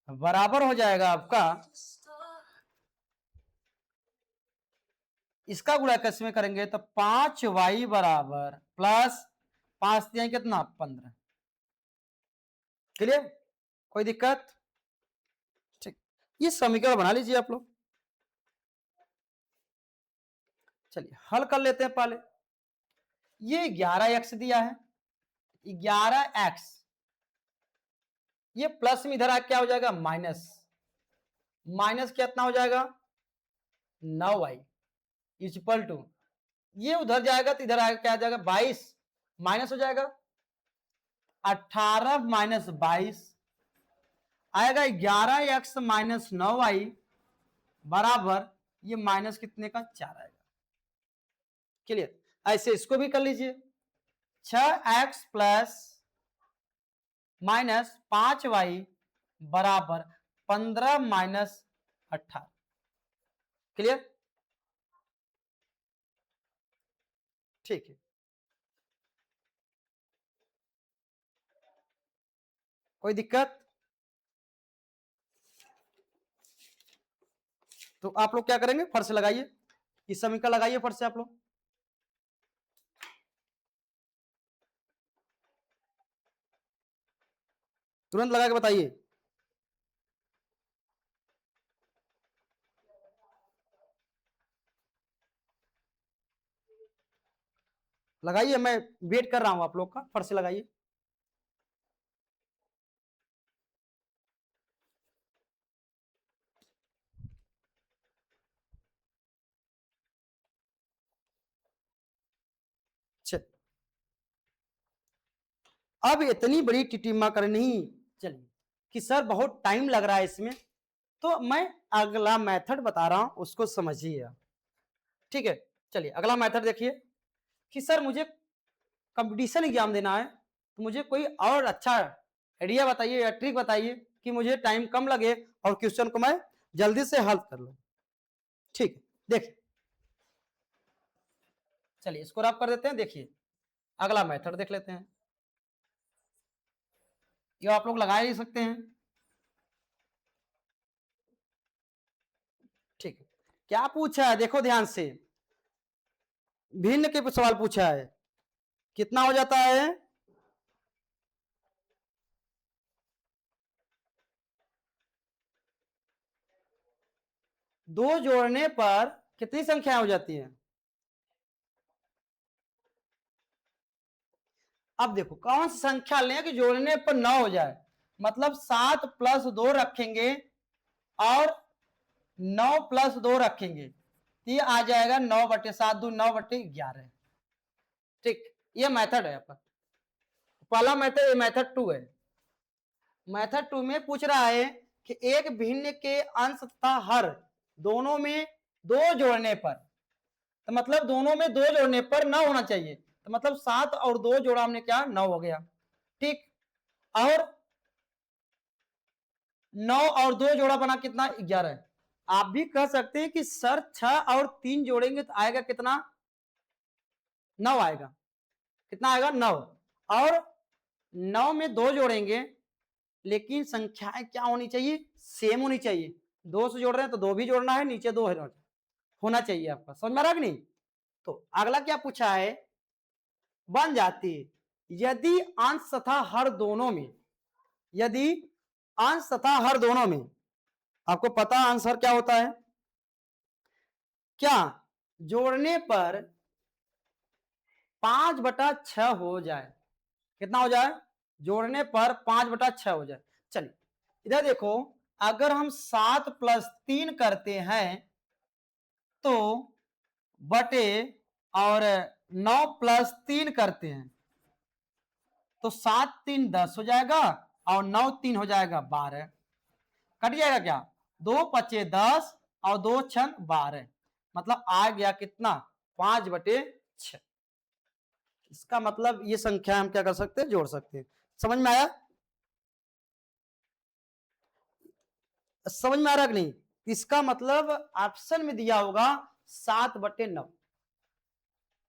[SPEAKER 2] बराबर हो जाएगा आपका, इसका गुणा किसमें करेंगे तो 5y बराबर प्लस 5 दिया कितना? 15। क्लियर? कोई दिक्कत? ठीक, ये समीकरण बना लीजिए आप लोग। चलिए हल कर लेते हैं पहले। ये 11x दिया है, 11x, ये प्लस में इधर आ क्या हो जाएगा? माइनस, माइनस कितना हो जाएगा? 9y इक्वल टू, ये उधर जाएगा तो इधर आएगा क्या आ जाएगा? 22 माइनस हो जाएगा 18 माइनस 22 आएगा 11x माइनस 9y बराबर, ये माइनस कितने का? 4 आएगा। क्लियर? ऐसे इसको भी कर लीजिए, 6x प्लस माइनस 5y बराबर 15 माइनस 18। क्लियर? ठीक है, कोई दिक्कत? तो आप लोग क्या करेंगे, फर्श लगाइए, इस समीकरण लगाइए फर्श से आप लोग। तुरंत लगा के बताइए। लगाइए, मैं वेट कर रहा हूं आप लोग का, फर्श से लगाइए। चल, अब इतनी बड़ी टिटिमा करनी, चलिए
[SPEAKER 1] कि सर बहुत टाइम लग रहा है इसमें, तो मैं अगला मेथड बता रहा हूं, उसको समझिए आप। ठीक है, चलिए अगला मेथड देखिए कि सर मुझे कंपटीशन एग्जाम देना है, तो मुझे कोई और अच्छा आइडिया बताइए या ट्रिक बताइए कि मुझे टाइम कम लगे और क्वेश्चन को मैं जल्दी से हल कर लूं। ठीक है, देखिए, चलिए इसको रब कर देते हैं। देखिए अगला मेथड देख लेते हैं, ये आप लोग लगा ही सकते हैं। ठीक है, क्या पूछा है देखो ध्यान से, भिन्न के सवाल पूछा है, कितना हो जाता है, दो जोड़ने पर कितनी संख्या हो जाती है। अब देखो कौन सी संख्या लें कि जोड़ने पर 9 हो जाए, मतलब 7 प्लस 2 रखेंगे और 9 प्लस 2 रखेंगे, ये आ जाएगा 9/7 दूनी 9/11। ठीक, ये मेथड है आपका पहला मेथड, ये मेथड 2 है। मेथड 2 में पूछ रहा है कि एक भिन्न के अंश तथा हर दोनों में 2 जोड़ने पर, तो मतलब दोनों में 2 जोड़ने पर 9 होना चाहिए, तो मतलब 7 और 2 जोड़ा हमने क्या 9 हो गया। ठीक, और 9 और 2 जोड़ा बना कितना 11। आप भी कह सकते हैं कि सर 6 और 3 जोड़ेंगे तो आएगा कितना 9 आएगा, कितना आएगा 9, और 9 में 2 जोड़ेंगे लेकिन संख्याएं क्या होनी चाहिए, सेम होनी चाहिए। 2 से जोड़ रहे हैं तो 2 भी जोड़ना है, नीचे 2 होना चाहिए आपका, समझ में आ रहा कि नहीं। तो अगला क्या पूछा है, बन जाती यदि अंश तथा हर दोनों में, यदि अंश तथा हर दोनों में, आपको पता आंसर क्या होता है, क्या जोड़ने पर 5/6 हो जाए, कितना हो जाए, जोड़ने पर 5/6 हो जाए। चलिए इधर देखो, अगर हम 7 + 3 करते हैं तो बटे और 9 + 3 करते हैं तो 7 3 10 हो जाएगा और 9 3 हो जाएगा 12, कट जाएगा क्या, 2 पचे 10 और 2 6 12, मतलब आ गया कितना 5/6। इसका मतलब ये संख्या हम क्या कर सकते हैं, जोड़ सकते हैं। समझ में आया, समझ में आ रहा कि नहीं। इसका मतलब ऑप्शन में दिया होगा 7/9,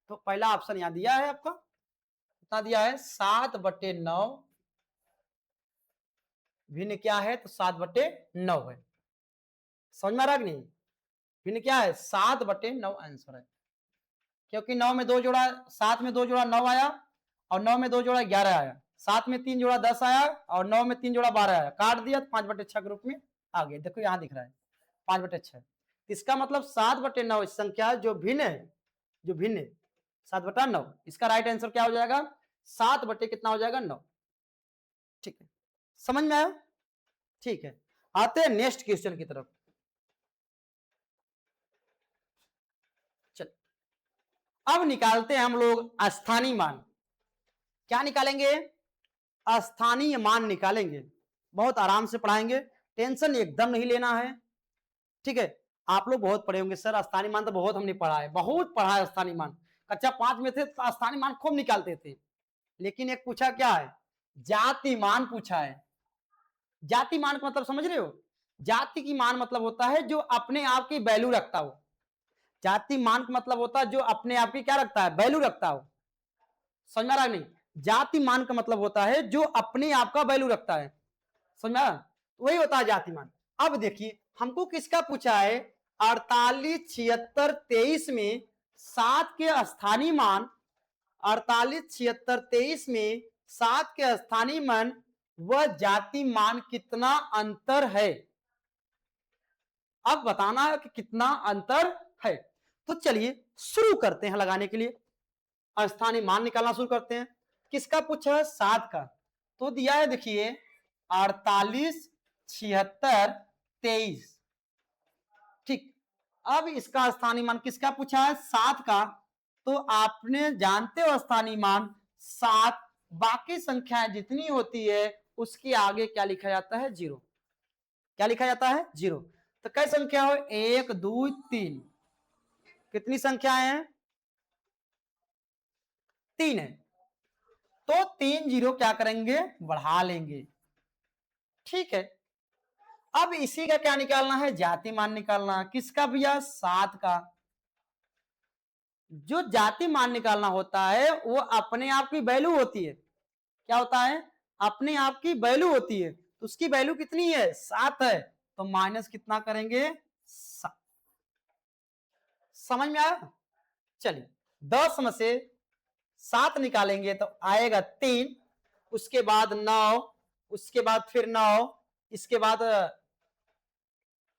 [SPEAKER 1] तो पहला ऑप्शन यहां दिया है आपका, कितना दिया है 7/9, भिन्न क्या है तो 7/9 है। समझ में आ रहा कि नहीं, भिन्न क्या है 7/9 आंसर है, क्योंकि 9 में 2 जोड़ा, 7 में 2 जोड़ा 9 आया और 9 में 2 जोड़ा 11 आया, 7 में 3 जोड़ा 10 आया और 9 में 3 जोड़ा 12 आया, काट दिया तो 5/6 के रूप में आ गया। देखो यहां दिख रहा है 5/6, इसका मतलब 7/9 संख्या जो भिन्न है, जो भिन्न है 7/9, इसका राइट आंसर क्या हो जाएगा 7 बटे कितना हो जाएगा 9। ठीक है, समझ में आया। ठीक है, आते हैं नेक्स्ट क्वेश्चन की तरफ। चल अब निकालते हैं हम लोग स्थानीय मान। क्या निकालेंगे, स्थानीय मान निकालेंगे, बहुत आराम से पढ़ाएंगे, टेंशन एकदम नहीं लेना है। ठीक है, आप लोग बहुत पढ़े होंगे सर स्थानीय मान, तो बहुत हमने पढ़ा है, बहुत पढ़ा है स्थानीय मान, कक्षा 5 में थे तो स्थानीय मान खूब निकालते थे। लेकिन एक पूछा क्या है, जाति मान पूछा है। जाति मान का मतलब समझ रहे हो, जाति की मान मतलब होता है जो अपने आप की वैल्यू रखता हो, जाति मान का मतलब होता है जो अपने आप की क्या रखता है, वैल्यू रखता हो। समझ में आ रहा नहीं, जाति मान का मतलब होता है जो अपने आप का वैल्यू रखता है, समझ में आ रहा, वही होता है जाति मान। अब देखिए हमको किसका पूछा है, 48 76 23 में 7 के स्थानीय मान, 48 76 23 में 7 के स्थानीय मान व जाति मान कितना अंतर है, अब बताना है कि कितना अंतर है। तो चलिए शुरू करते हैं लगाने के लिए, स्थानीय मान निकालना शुरू करते हैं। किसका पूछा है, 7 का, तो दिया है देखिए 48 76 23। ठीक, अब इसका स्थानीय मान किसका पूछा है, 7 का, तो आपने जानते हो स्थानीय मान 7, बाकी संख्याएं जितनी होती है
[SPEAKER 2] उसके आगे क्या लिखा जाता है? जीरो। क्या लिखा जाता है? जीरो। तो कई संख्या हो? 1 2 3। कितनी संख्याएं हैं? 3 है। तो 3 जीरो क्या करेंगे? बढ़ा लेंगे। ठीक है। अब इसी का क्या निकालना है? जाति मान निकालना। किसका भैया? 7 का। जो जाति मान निकालना होता है वो अपने आप की वैल्यू होती है। क्या होता है? अपने आप की वैल्यू होती है। तो उसकी वैल्यू कितनी है? 7 है। तो माइनस कितना करेंगे? 7। समझ में आया? चलिए 10 में से 7 निकालेंगे तो आएगा 3, उसके बाद 9, उसके बाद फिर 9, इसके बाद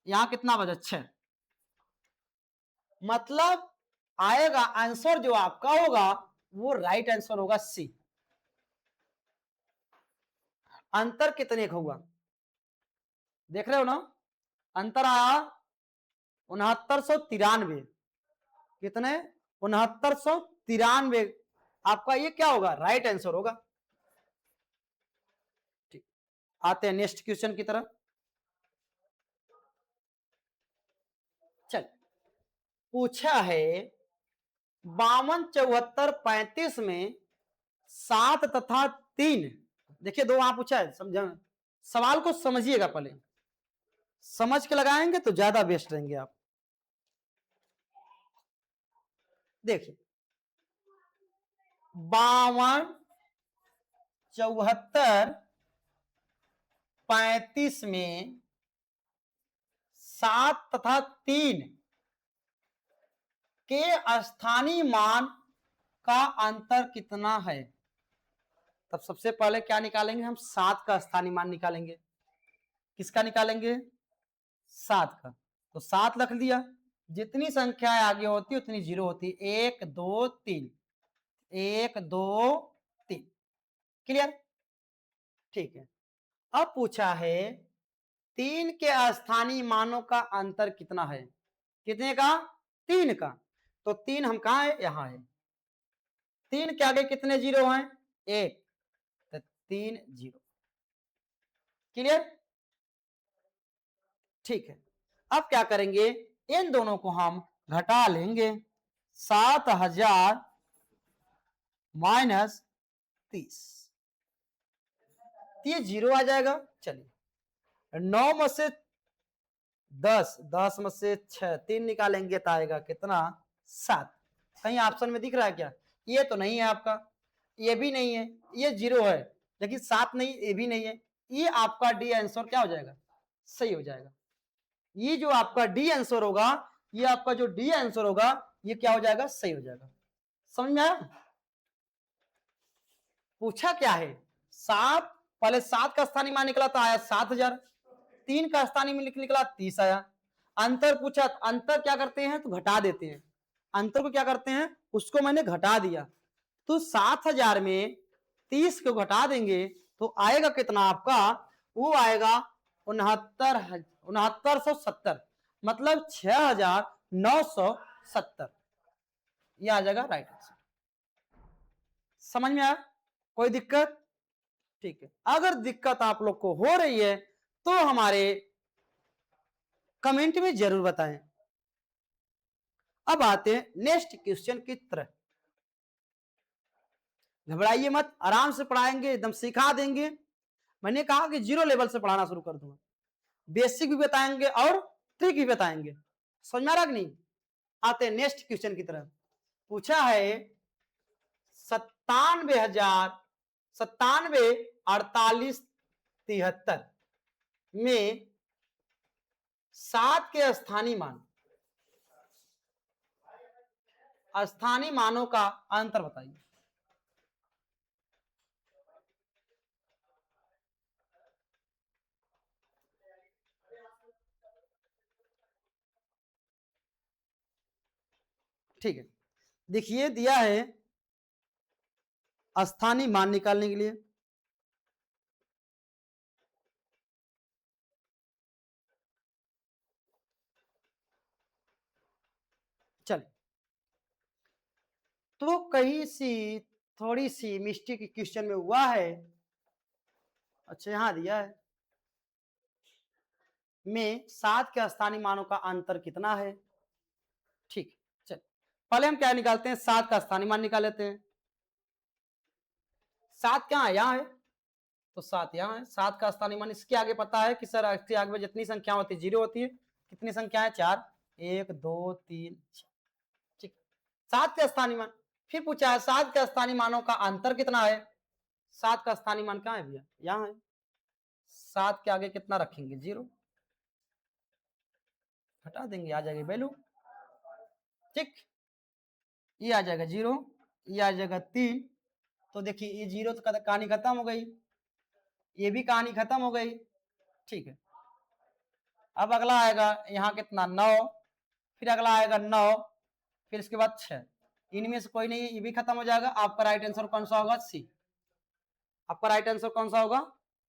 [SPEAKER 2] यहां कितना बचा? 6। मतलब आएगा आंसर जो आपका होगा वो राइट आंसर होगा सी। अंतर कितने का हुआ? देख रहे हो ना? अंतर आया 6993। कितने? 6993। आपका ये क्या होगा? राइट आंसर होगा। ठीक, आते हैं नेक्स्ट क्वेश्चन की तरफ। चल, पूछा है 52 74 35 में 7 तथा 3। देखिए दो वहां पूछा है, समझा? सवाल को समझिएगा, पहले समझ के लगाएंगे तो ज्यादा बेस्ट रहेंगे आप। देखिए 52 74 35 में 7 तथा 3 के स्थानीय मान का अंतर कितना है? तब सबसे पहले क्या निकालेंगे? हम 7 का स्थानीय मान निकालेंगे। किसका निकालेंगे? 7 का। तो 7 रख दिया। जितनी संख्याएं आगे होती उतनी जीरो होती। 1 2 3, 1 2 3। क्लियर? ठीक है। अब पूछा है 3 के स्थानीय मानों का अंतर कितना है? कितने का? 3 का। तो 3 हम कहा है? यहां है। 3 के आगे कितने जीरो हैं? 1। तो 3 जीरो। क्लियर? ठीक है। अब क्या करेंगे? इन दोनों को हम घटा लेंगे। 7000 माइनस 30, ये जीरो आ जाएगा। चलिए 9 में से 10, 10 में से 6, 3 निकालेंगे तो आएगा कितना? 7। कहीं ऑप्शन में दिख रहा है क्या? ये तो नहीं है आपका, ये भी नहीं है, ये जीरो है, लेकिन 7 नहीं, ये भी नहीं है। ये आपका डी आंसर क्या हो जाएगा? सही हो जाएगा। ये जो आपका डी आंसर होगा, ये आपका जो डी आंसर होगा, ये क्या हो जाएगा? सही हो जाएगा। समझ में आया? पूछा क्या है? 7, पहले 7 का स्थानीय मान निकला तो आया 7000। 3 का स्थानीय मान निकला 30 आया। अंतर पूछा, अंतर क्या करते हैं? तो घटा देते हैं। अंतर को क्या करते हैं? उसको मैंने घटा दिया। तो 7000 में 30 को घटा देंगे तो आएगा कितना आपका? वो आएगा 6970, मतलब 6970। ये आ जाएगा राइट आंसर। समझ में आया? कोई दिक्कत? ठीक है। अगर दिक्कत आप लोग को हो रही है तो हमारे कमेंट में जरूर बताएं। अब आते हैं नेक्स्ट क्वेश्चन की तरफ। घबराइए मत, आराम से पढ़ाएंगे, एकदम सिखा देंगे। मैंने कहा कि जीरो लेवल से पढ़ाना शुरू कर दूंगा। बेसिक भी बताएंगे और ट्रिक भी बताएंगे। समझ में आ रहा कि नहीं? आते हैं नेक्स्ट क्वेश्चन की तरफ। पूछा है 97 में 7 के स्थानीय मानों का अंतर बताइए। ठीक है, देखिए दिया है स्थानीय मान निकालने के लिए। चल, तो कहीं सी थोड़ी सी मिस्टेक क्वेश्चन में हुआ है।
[SPEAKER 1] अच्छा यहाँ दिया है में 7 के स्थानीय मानों का अंतर कितना है। ठीक है, चल पहले हम क्या निकालते हैं, 7 का स्थानीय मान निकाल लेते हैं। 7 क्या है, यहाँ है, तो 7 यहाँ है। 7 का स्थानीय मान, इसके आगे पता है कि सर इसके आगे में जितनी संख्या होती है 0 होती है। कितनी संख्या है, 4, 1 2 3 4। ठीक, 7 के स्थानीय मान। फिर पूछा है 7 के स्थानीय मानों का अंतर कितना है। 7 का स्थानीय मान कहाँ है भैया, यहाँ है। 7 के आगे कितना रखेंगे, 0, हटा देंगे, आ जाएगी वैल्यू। ठीक, ये आ जाएगा 0, ये आ जाएगा 3। तो देखिए ये 0 तो कहानी खत्म हो गई, ये भी कहानी खत्म हो गई। ठीक है, अब अगला आएगा यहाँ कितना, 9, फिर अगला आएगा 9, फिर इसके बाद 6। इनमें से कोई नहीं, ये भी खत्म हो जाएगा। आपका राइट आंसर कौन सा होगा, सी। आपका राइट आंसर कौन सा होगा,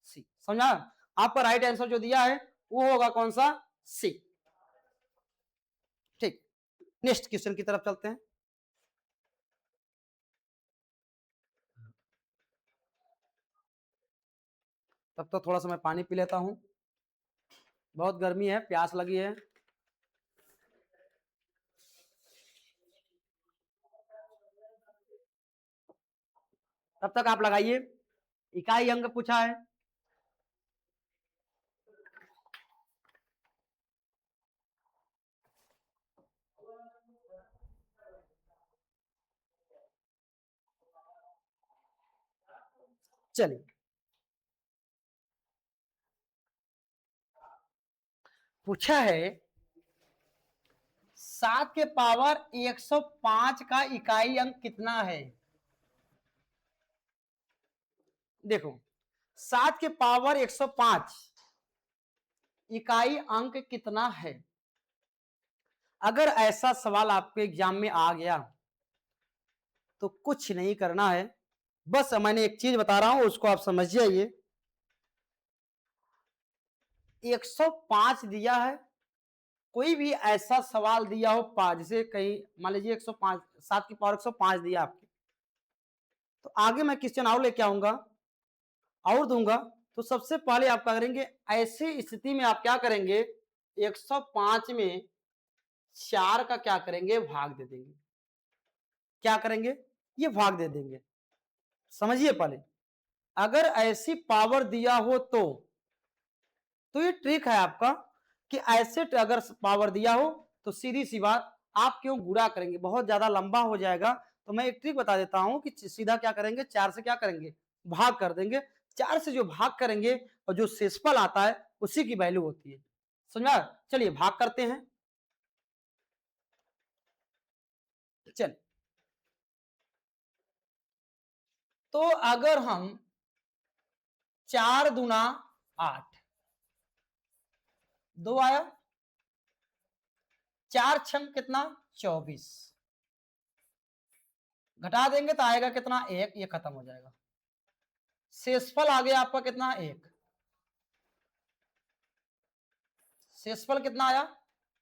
[SPEAKER 1] सी। समझा, आपका राइट आंसर जो दिया है वो होगा कौन सा, सी। ठीक, नेक्स्ट क्वेश्चन की तरफ चलते हैं। तब तो थोड़ा सा मैं पानी पी लेता हूं, बहुत गर्मी है, प्यास लगी है। तब तक आप लगाइए, इकाई अंक पूछा है। चलिए, पूछा है 7 के पावर 105 का इकाई अंक कितना है। देखो 7 के पावर 105 इकाई अंक कितना है। अगर ऐसा सवाल आपके एग्जाम में आ गया तो कुछ नहीं करना है, बस मैंने एक चीज बता रहा हूं उसको आप समझ जाइए। 105 दिया है, कोई भी ऐसा सवाल दिया हो, जैसे कहीं मान लीजिए 105, 7 की पावर 105 दिया आपके, तो आगे मैं क्वेश्चन और लेके आऊंगा और दूंगा। तो सबसे पहले आप क्या करेंगे, ऐसी स्थिति में आप क्या करेंगे, 105 में 4 का क्या करेंगे, भाग दे देंगे। क्या करेंगे, ये भाग दे देंगे। समझिए पहले, अगर ऐसी पावर दिया हो तो ये ट्रिक है आपका कि ऐसे अगर पावर दिया हो तो सीधी सी बात, आप क्यों गुणा करेंगे, बहुत ज्यादा लंबा हो जाएगा। तो मैं एक ट्रिक बता देता हूं कि सीधा क्या करेंगे, 4 से क्या करेंगे, भाग कर देंगे। 4 से जो भाग करेंगे और जो शेषफल आता है उसी की वैल्यू होती है। समझा, चलिए भाग करते हैं। चल, तो अगर हम 4 दूना 8, 2 आया, 4 छंग कितना, 24, घटा देंगे तो आएगा कितना, 1, ये खत्म हो जाएगा। शेषफल आ गया आपका कितना, 1। शेषफल कितना आया,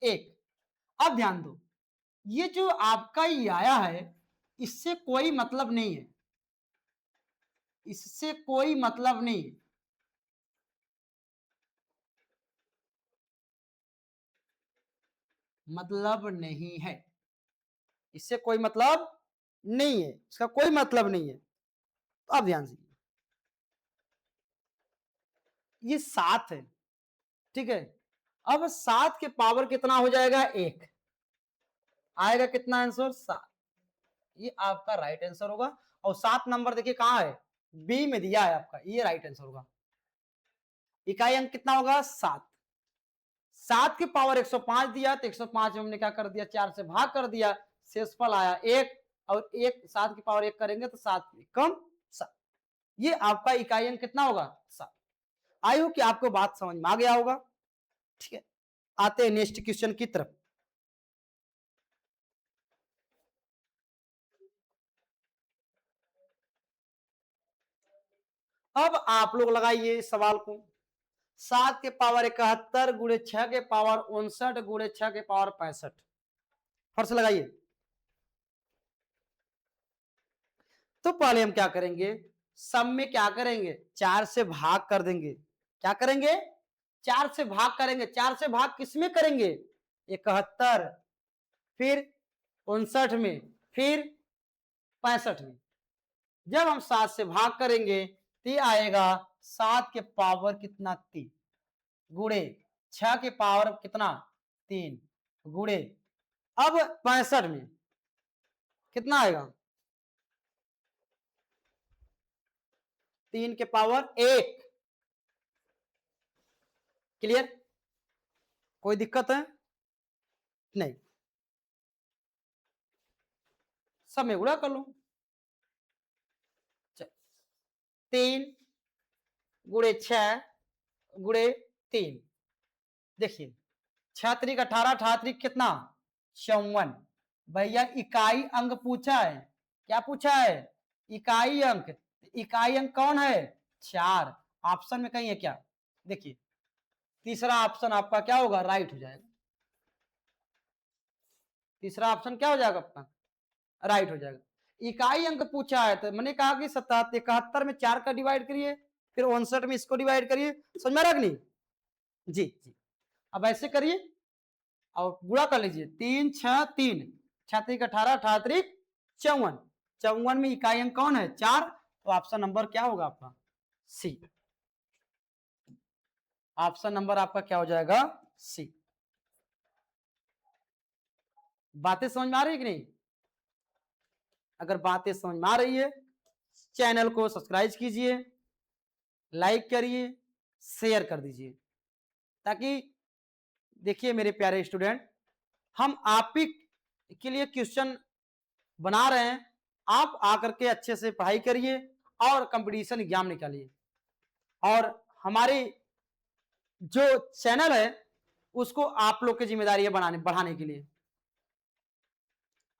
[SPEAKER 1] 1। अब ध्यान दो, ये जो आपका ये आया है इससे कोई मतलब नहीं है, इससे कोई मतलब नहीं है। मतलब नहीं है, इससे कोई मतलब नहीं है, इसका कोई मतलब नहीं है। तो अब ध्यान से, ये 7 है, ठीक है। अब 7 के पावर कितना हो जाएगा, 1 आएगा, कितना आंसर, 7। ये आपका राइट आंसर होगा। और 7 नंबर देखिए कहां है, बी में दिया है आपका, ये राइट आंसर होगा। इकाई अंक कितना होगा, 7। 7 की पावर 105 दिया तो 105 में हमने क्या कर दिया, 4 से भाग कर दिया, शेषफल आया 1, और 1 7 की पावर 1 करेंगे तो 7 कम 7। ये आपका इकाई अंक कितना होगा, 7। आई हो कि आपको बात समझ में आ गया होगा। ठीक है, आते हैं नेक्स्ट क्वेश्चन की तरफ। अब आप लोग लगाइए सवाल को, 7 के पावर 71 गुणे 6 के पावर 59 गुणे 6 के पावर 65, फर्स्ट लगाइए। तो पहले हम क्या करेंगे,
[SPEAKER 2] सब में क्या करेंगे, 4 से भाग कर देंगे। क्या करेंगे, 4 से भाग करेंगे। 4 से भाग किसमें करेंगे, 71, फिर 59 में, फिर 65 में। जब हम 7 से भाग करेंगे तो ये आएगा 7 के पावर कितना, 3, गुणे 6 के पावर कितना, 3, गुणे अब 65 में कितना आएगा, 3 के पावर 1। क्लियर, कोई दिक्कत है, नहीं, सब में गुणा कर लो। 3 गुणे 6 गुणे 3, देखिए 6 3 18, 18 3 कितना, 54। भैया इकाई अंक पूछा है, क्या पूछा है, इकाई अंक। इकाई अंक कौन है, 4। ऑप्शन में कहीं है क्या, देखिए तीसरा ऑप्शन आपका क्या होगा, राइट हो जाएगा। तीसरा ऑप्शन क्या हो जाएगा आपका, राइट हो जाएगा। इकाई अंक पूछा है तो मैंने कहा कि 71 में 4 का डिवाइड करिए, फिर 59 में इसको डिवाइड करिए, समझ में आ रहा कि नहीं, जी जी। अब ऐसे करिए और गुणा कर लीजिए, 3 6 3, 6 3 18, 18 3 54। 54 में इकाई अंक कौन है, 4। तो ऑप्शन नंबर क्या होगा आपका, सी। ऑप्शन नंबर आपका क्या हो जाएगा, सी। बातें समझ में आ रही है कि नहीं, अगर बातें समझ में आ रही है चैनल को सब्सक्राइब कीजिए, लाइक करिए, शेयर कर दीजिए, ताकि देखिए मेरे प्यारे स्टूडेंट, हम आप ही के लिए क्वेश्चन बना रहे हैं। आप आकर के अच्छे से पढ़ाई करिए और कंपटीशन एग्जाम निकालिए। और हमारी जो चैनल है उसको आप लोग की जिम्मेदारी है बनाने बढ़ाने के लिए।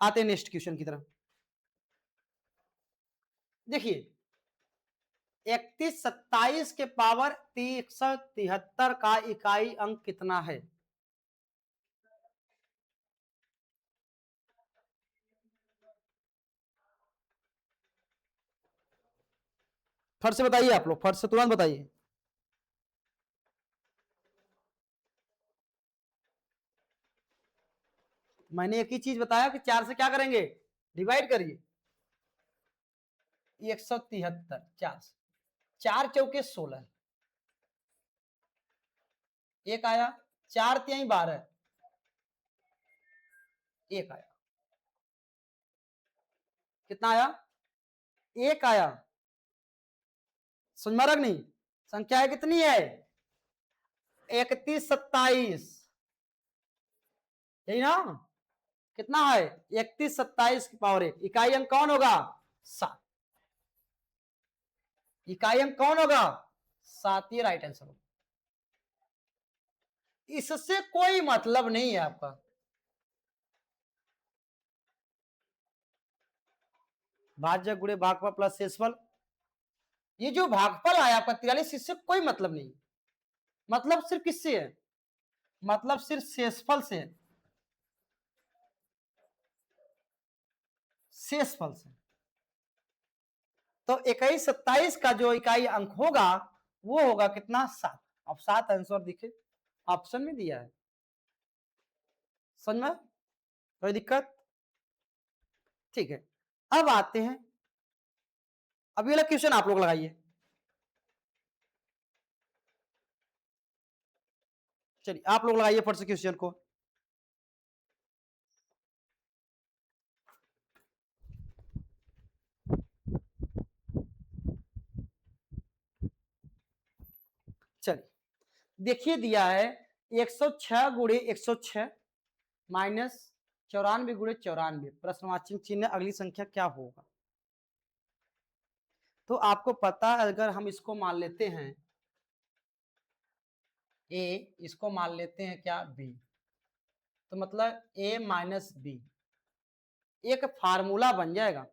[SPEAKER 2] आते हैं नेक्स्ट क्वेश्चन की तरफ। देखिए 31 27 के पावर 373 का इकाई अंक कितना है, फट से बताइए आप लोग, फट से तुरंत बताइए। मैंने एक ही चीज बताया कि 4 से क्या करेंगे, डिवाइड करिए। 173, 4 4 चौके 16, एक आया, 4 3 12, एक आया, कितना आया, एक आया। समझ में आ रहा नहीं, संख्या है कितनी है, 31 27, यही ना, कितना है 31 27 की पावर 1। इकाई अंक कौन होगा, 7। इकाई अंक कौन होगा, 7, ये राइट आंसर होगा। इससे कोई मतलब नहीं है आपका। भाज्य गुणे भागफल प्लस शेषफल, ये जो भागफल आया आपका 43, इससे कोई मतलब नहीं। मतलब सिर्फ किससे है, मतलब सिर्फ शेषफल से है, शेषफल से। तो 21 27 का जो इकाई अंक होगा वो होगा कितना, 7। अब 7 आंसर दिखे ऑप्शन में दिया है। समझ में, कोई दिक्कत, ठीक है। अब आते हैं, अभी वाला क्वेश्चन आप लोग लगाइए। चलिए आप लोग लगाइए फट से क्वेश्चन को। चलिए देखिए दिया है 106 गुणे 106 माइनस 94 गुणे 94, प्रश्नवाची चिन्ह अगली संख्या क्या होगा। तो आपको पता है, अगर हम इसको मान लेते हैं ए, इसको मान लेते हैं क्या, बी, तो मतलब ए माइनस बी, एक फार्मूला बन जाएगा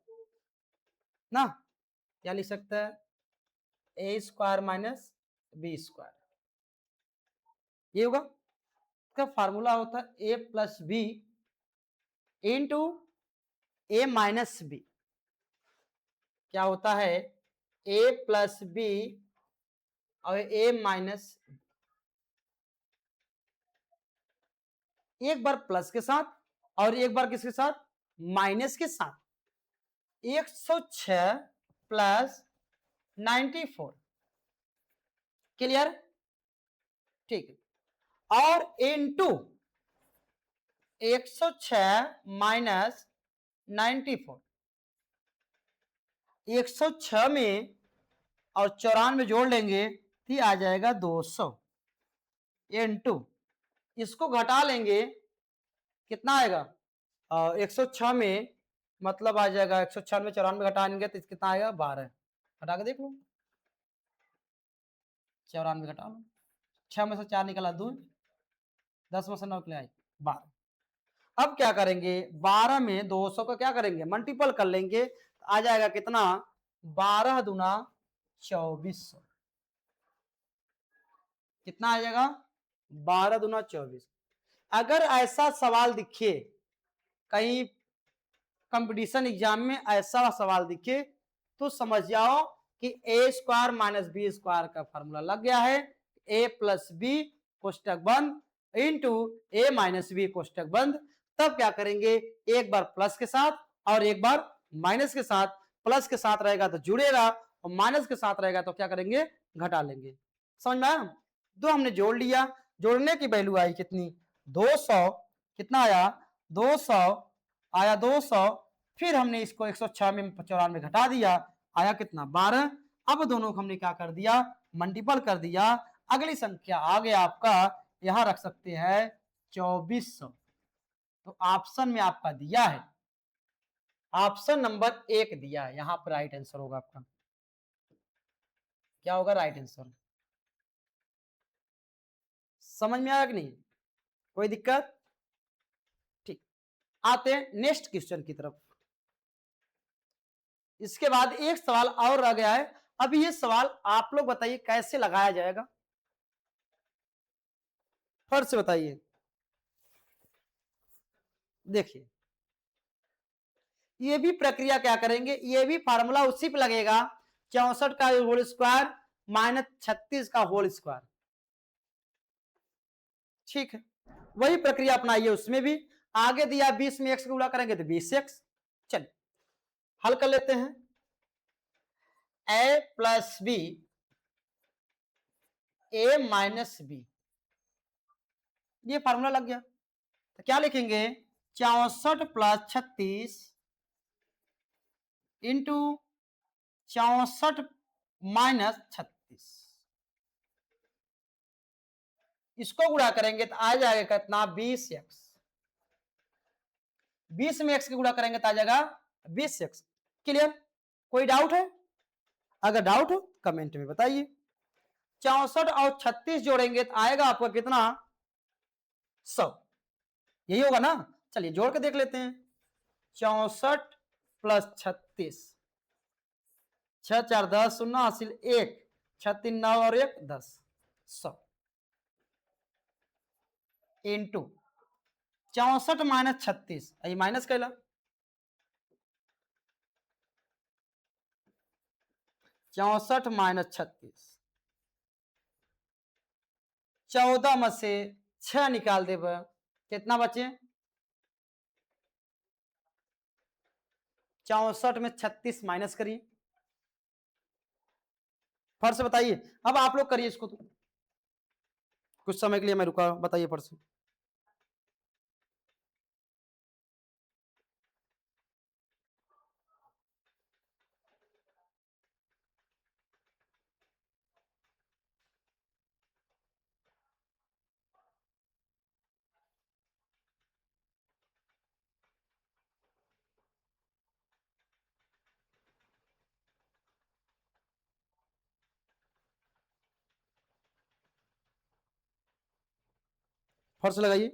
[SPEAKER 2] ना। क्या लिख सकता है, ए स्क्वायर माइनस बी स्क्वायर, ये होगा। इसका फार्मूला होता है ए प्लस बी इंटू ए माइनस बी, क्या होता है ए प्लस बी और ए माइनस, एक बार प्लस के साथ और एक बार किसके साथ, माइनस के साथ। 106 प्लस 94, क्लियर, ठीक है। और इनटू 106 माइनस 94, 106 में और 94 जोड़ लेंगे तो आ जाएगा 200, इनटू इसको घटा लेंगे कितना आएगा, 106 में मतलब आ जाएगा 106 में 94 घटाएंगे तो कितना आएगा 12, घटा के देख लो, 94 घटा लो, 6 में से 4 निकला 2, 10 में से 9 निकला 12। अब क्या करेंगे, 12 में 200 का क्या करेंगे, मल्टीपल कर लेंगे, आ जाएगा कितना, 12 दूना 2400, कितना आ जाएगा, 12 दूना 24। अगर ऐसा सवाल दिखे कहीं कंपटीशन एग्जाम में, ऐसा सवाल दिखे तो समझ जाओ कि ए स्क्वायर माइनस बी स्क्वायर का फॉर्मूला लग गया है, ए प्लस बी कोष्टक बंद इंटू ए माइनस बी कोष्टक बंद। तब क्या करेंगे, एक बार प्लस के साथ और एक बार माइनस के साथ, प्लस के साथ रहेगा तो जुड़ेगा और माइनस के साथ रहेगा तो क्या करेंगे, घटा लेंगे। समझ में आया, दो हमने जोड़ लिया, जोड़ने की वैल्यू आई कितनी, 200, कितना आया 200, आया 200, फिर हमने इसको 106 में 94 घटा दिया, आया कितना 12। अब दोनों को हमने क्या कर दिया, मल्टीपल कर दिया, अगली संख्या आ गया आपका, यहां रख सकते हैं 2400। तो ऑप्शन में आपका दिया है, ऑप्शन नंबर 1 दिया है, यहां पर राइट आंसर होगा आपका, क्या होगा राइट आंसर। समझ में आया कि नहीं, कोई दिक्कत, ठीक। आते हैं नेक्स्ट क्वेश्चन की तरफ। इसके बाद एक सवाल और रह गया है, अभी ये सवाल आप लोग बताइए कैसे लगाया जाएगा, फर्स्ट से बताइए। देखिए ये भी प्रक्रिया क्या करेंगे, ये भी फार्मूला उसी पे लगेगा, 64 का होल स्क्वायर माइनस 36 का होल स्क्वायर, ठीक है, वही प्रक्रिया अपनाइए उसमें भी। आगे दिया 20 में x गुणा करेंगे तो 20x, चलिए हल कर लेते हैं। a plus b a minus b, ये फार्मूला लग गया, तो क्या लिखेंगे 64 प्लस 36 इंटू 64 माइनस 36, इसको गुणा करेंगे तो आ जाएगा कितना 20x, 20 में x की गुणा करेंगे तो आ जाएगा 20x, क्लियर, कोई डाउट है, अगर डाउट हो कमेंट में बताइए। 64 और 36 जोड़ेंगे तो आएगा आपका कितना 100, यही होगा ना, चलिए जोड़ के देख लेते हैं। 64 प्लस 36, 6 4 10 शून्य हासिल 1, 6 3 9 और 1 10, 100 इंटू 64 माइनस 36, ये माइनस कैला, 64 माइनस 36, 14 में से 6 निकाल दे, कितना बचे, 64 में 36 माइनस करिए, फर्स्ट से बताइए, अब आप लोग करिए इसको, तो कुछ समय के लिए मैं रुका, बताइए फर्स्ट से। फर्स्ट लगाइए,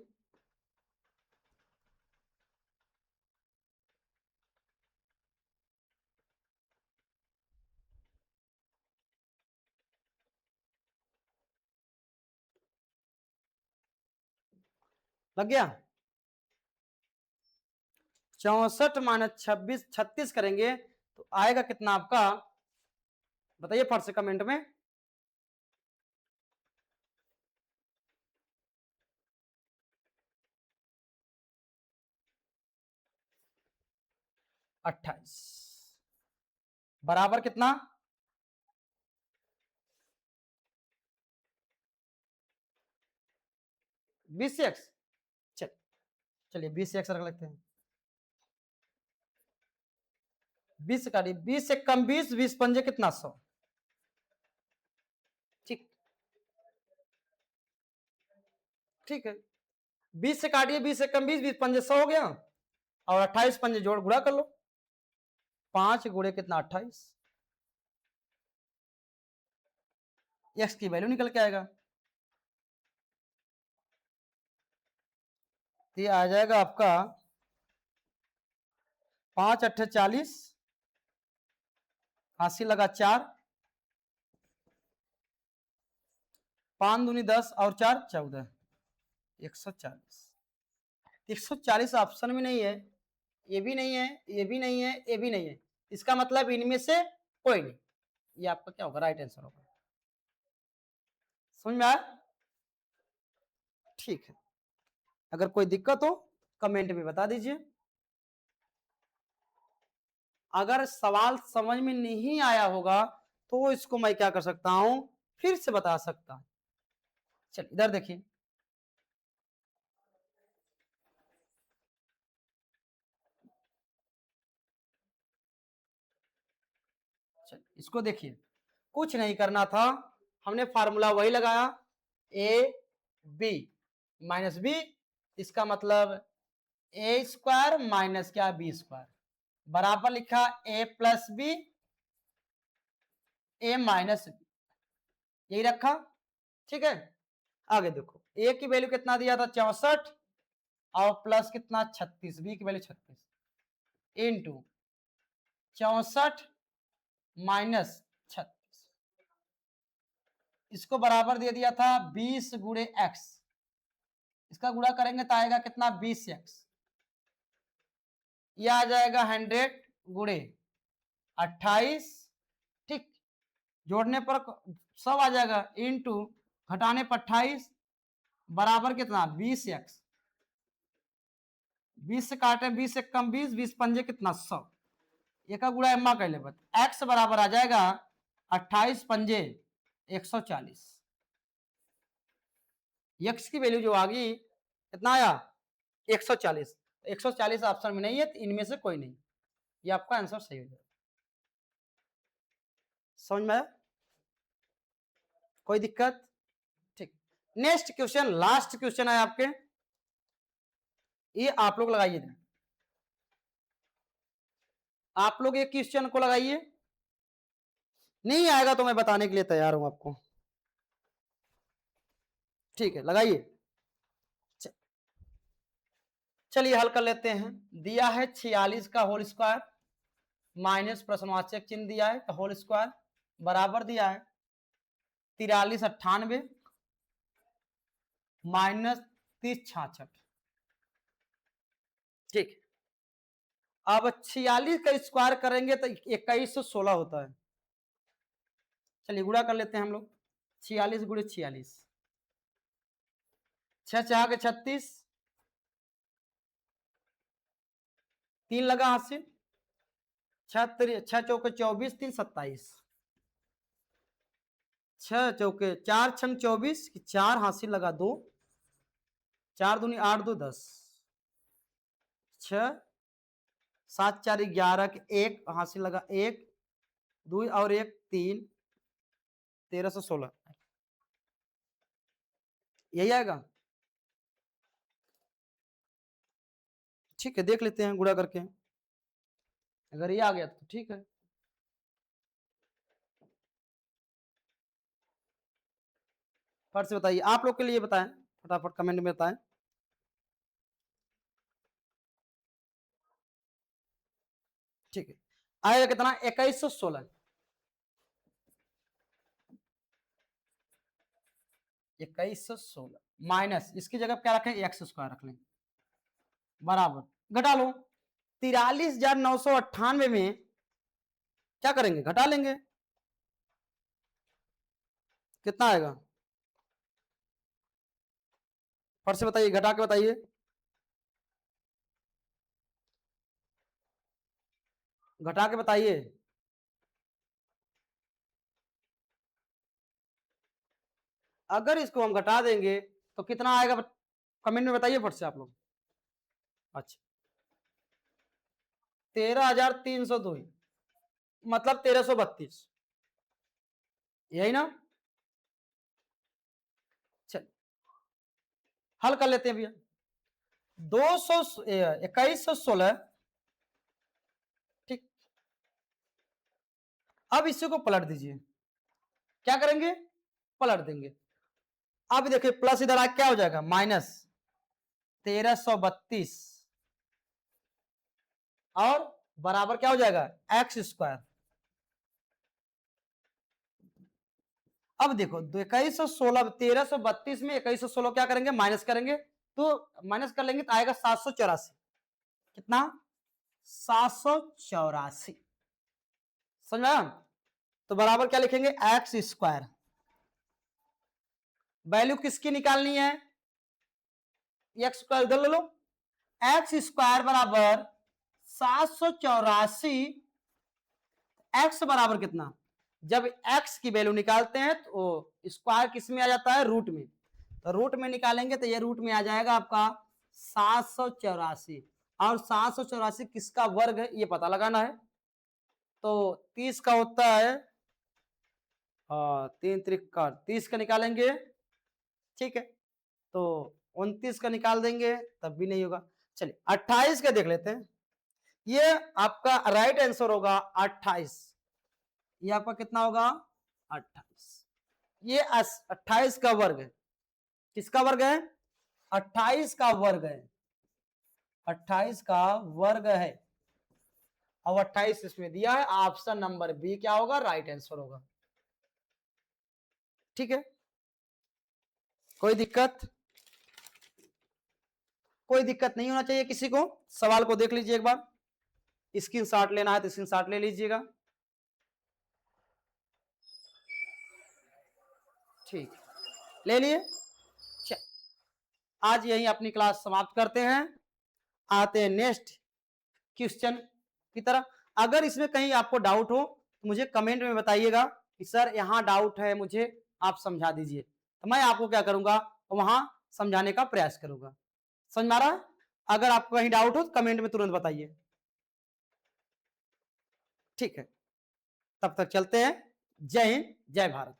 [SPEAKER 2] लग गया, 64 माइनस 26 36 करेंगे तो आएगा कितना आपका
[SPEAKER 1] बताइए फट से कमेंट में। अट्ठाईस बराबर कितना? 20x। चलिए 20x रख लेते हैं। 20 काटिए, 20 से कम 20, 20 पंजे कितना? 100। ठीक ठीक है, 20 से काटिए, 20 से कम 20, 20 पंजे 100 हो गया, और 28 पंजे जोड़ गुणा कर लो। 5 गुणे कितना? 28। एक्स की वैल्यू निकल के आएगा, तो ये आ जाएगा आपका 5 अट्ठे 40, हासिल लगा 4, 5 दूनी 10 और 4 14, 140। 140 ऑप्शन में नहीं है, ये भी नहीं है, ये भी नहीं है, ये भी नहीं है, इसका मतलब इनमें से कोई नहीं। ये आपका क्या होगा? राइट आंसर होगा। समझ में आया? ठीक है, अगर कोई दिक्कत हो कमेंट में बता दीजिए। अगर सवाल समझ में नहीं आया होगा तो इसको मैं क्या कर सकता हूं, फिर से बता सकता हूं। चलिए इधर देखिए, इसको देखिए, कुछ नहीं करना था, हमने फार्मूला वही लगाया, ए बी माइनस बी, इसका मतलब ए स्क्वायर माइनस क्या? बी स्क्वायर, बराबर लिखा ए plus b, a minus B, यही रखा। ठीक है, आगे देखो, ए की वैल्यू कितना दिया था? 64, और प्लस कितना? 36, बी की वैल्यू 36, इनटू 64 माइनस 36, इसको बराबर दे दिया था 20 गुणे एक्स, इसका गुणा करेंगे तो आएगा कितना? 20x, यह आ जाएगा 100 गुणे 28, ठीक, जोड़ने पर सब आ जाएगा, इनटू घटाने पर 28, बराबर कितना? 20x, 20 से काटे 20 से कम 20, 20 पंजे कितना? 100, एक का गुणा एम्मा कर ले, एक्स बराबर आ जाएगा 28 पंजे 140। एक्स की वैल्यू जो आ गई कितना आया? 140। 140 ऑप्शन में नहीं है, तो इनमें से कोई नहीं, ये आपका आंसर सही हो जाएगा। समझ में आया? कोई दिक्कत? ठीक, नेक्स्ट क्वेश्चन, लास्ट क्वेश्चन है आपके, ये आप लोग लगाइए, आप लोग एक क्वेश्चन को लगाइए, नहीं आएगा तो मैं बताने के लिए तैयार हूं आपको। ठीक है, लगाइए। चलिए हल कर लेते हैं। दिया है 46 का होल स्क्वायर माइनस प्रश्नवाचक चिन्ह दिया है तो होल स्क्वायर, बराबर दिया है 43 98 माइनस 30 66। ठीक, अब 46 का स्क्वायर करेंगे तो 2116 होता है। चलिए गुणा कर लेते हैं हम लोग, 46 गुणे 46, 6 चाह के 36, 3 लगा हासिल, 6 चौके 24, 3 27, 6 चौके 4 छंग 24, 4 हासिल लगा 2, 4 दूनी 8 2 10, 6 7 4 11 1 हासिल लगा 1 2 और 1 3, 1316, यही आएगा। ठीक है, देख लेते हैं गुणा करके, अगर ये आ गया तो ठीक है। फट से बताइए, आप लोग के लिए बताएं, फटाफट कमेंट में बताएं। ठीक है, आएगा कितना? 2116, 2116 माइनस, इसकी जगह क्या रखें? एक्स स्क्वायर रख लें, बराबर घटा लो 43,998 में क्या करेंगे? घटा लेंगे, कितना आएगा, फट से बताइए, घटा के बताइए। घटा के बताइए। अगर इसको हम घटा देंगे तो कितना आएगा, कमेंट में बताइए फट से आप लोग। अच्छा, 13,302 मतलब 1332, यही ना। चल हल कर लेते हैं भैया। 2116, ठीक। अब इसी को पलट दीजिए, क्या करेंगे, पलट देंगे। अब देखिए प्लस इधर आके क्या हो जाएगा, माइनस 1332 और बराबर क्या हो जाएगा, एक्स स्क्वायर। अब देखो 2116, 1332 में 2116 क्या करेंगे, माइनस करेंगे, तो माइनस कर लेंगे तो आएगा 784। कितना, 784, समझ में आया? तो बराबर क्या लिखेंगे, एक्स स्क्वायर। वैल्यू किसकी निकालनी है, एक्स स्क्वायर इधर ले लो, एक्स स्क्वायर बराबर 784। एक्स बराबर कितना, जब एक्स की वैल्यू निकालते हैं तो स्क्वायर किस में आ जाता है, रूट में। तो रूट में निकालेंगे तो ये रूट में आ जाएगा आपका 784, और 784 किसका वर्ग है ये पता लगाना है। तो 30 का होता है, 3 त्रिक 30 का निकालेंगे, ठीक है। तो 29 का निकाल देंगे तब भी नहीं होगा। चलिए 28 का देख लेते हैं, ये आपका राइट आंसर होगा 28। ये आपका कितना होगा, 28। ये 28 का वर्ग है, किसका वर्ग है, 28 का वर्ग है, 28 का वर्ग है। और 28 इसमें दिया है, ऑप्शन नंबर बी क्या होगा, राइट आंसर होगा। ठीक है, कोई दिक्कत, कोई दिक्कत नहीं होना चाहिए किसी को। सवाल को देख लीजिए एक बार, स्क्रीनशॉट लेना है तो स्क्रीनशॉट ले लीजिएगा। ठीक, ले लिए। आज यही अपनी क्लास समाप्त करते हैं, आते हैं नेक्स्ट क्वेश्चन की तरफ। अगर इसमें कहीं आपको डाउट हो तो मुझे कमेंट में बताइएगा कि सर यहाँ डाउट है, मुझे आप समझा दीजिए, तो मैं आपको क्या करूंगा, वहां समझाने का प्रयास करूंगा। समझ में आ रहा है? अगर आपको कहीं डाउट हो तो कमेंट में तुरंत बताइए। ठीक है, तब तक चलते हैं। जय हिंद, जय भारत।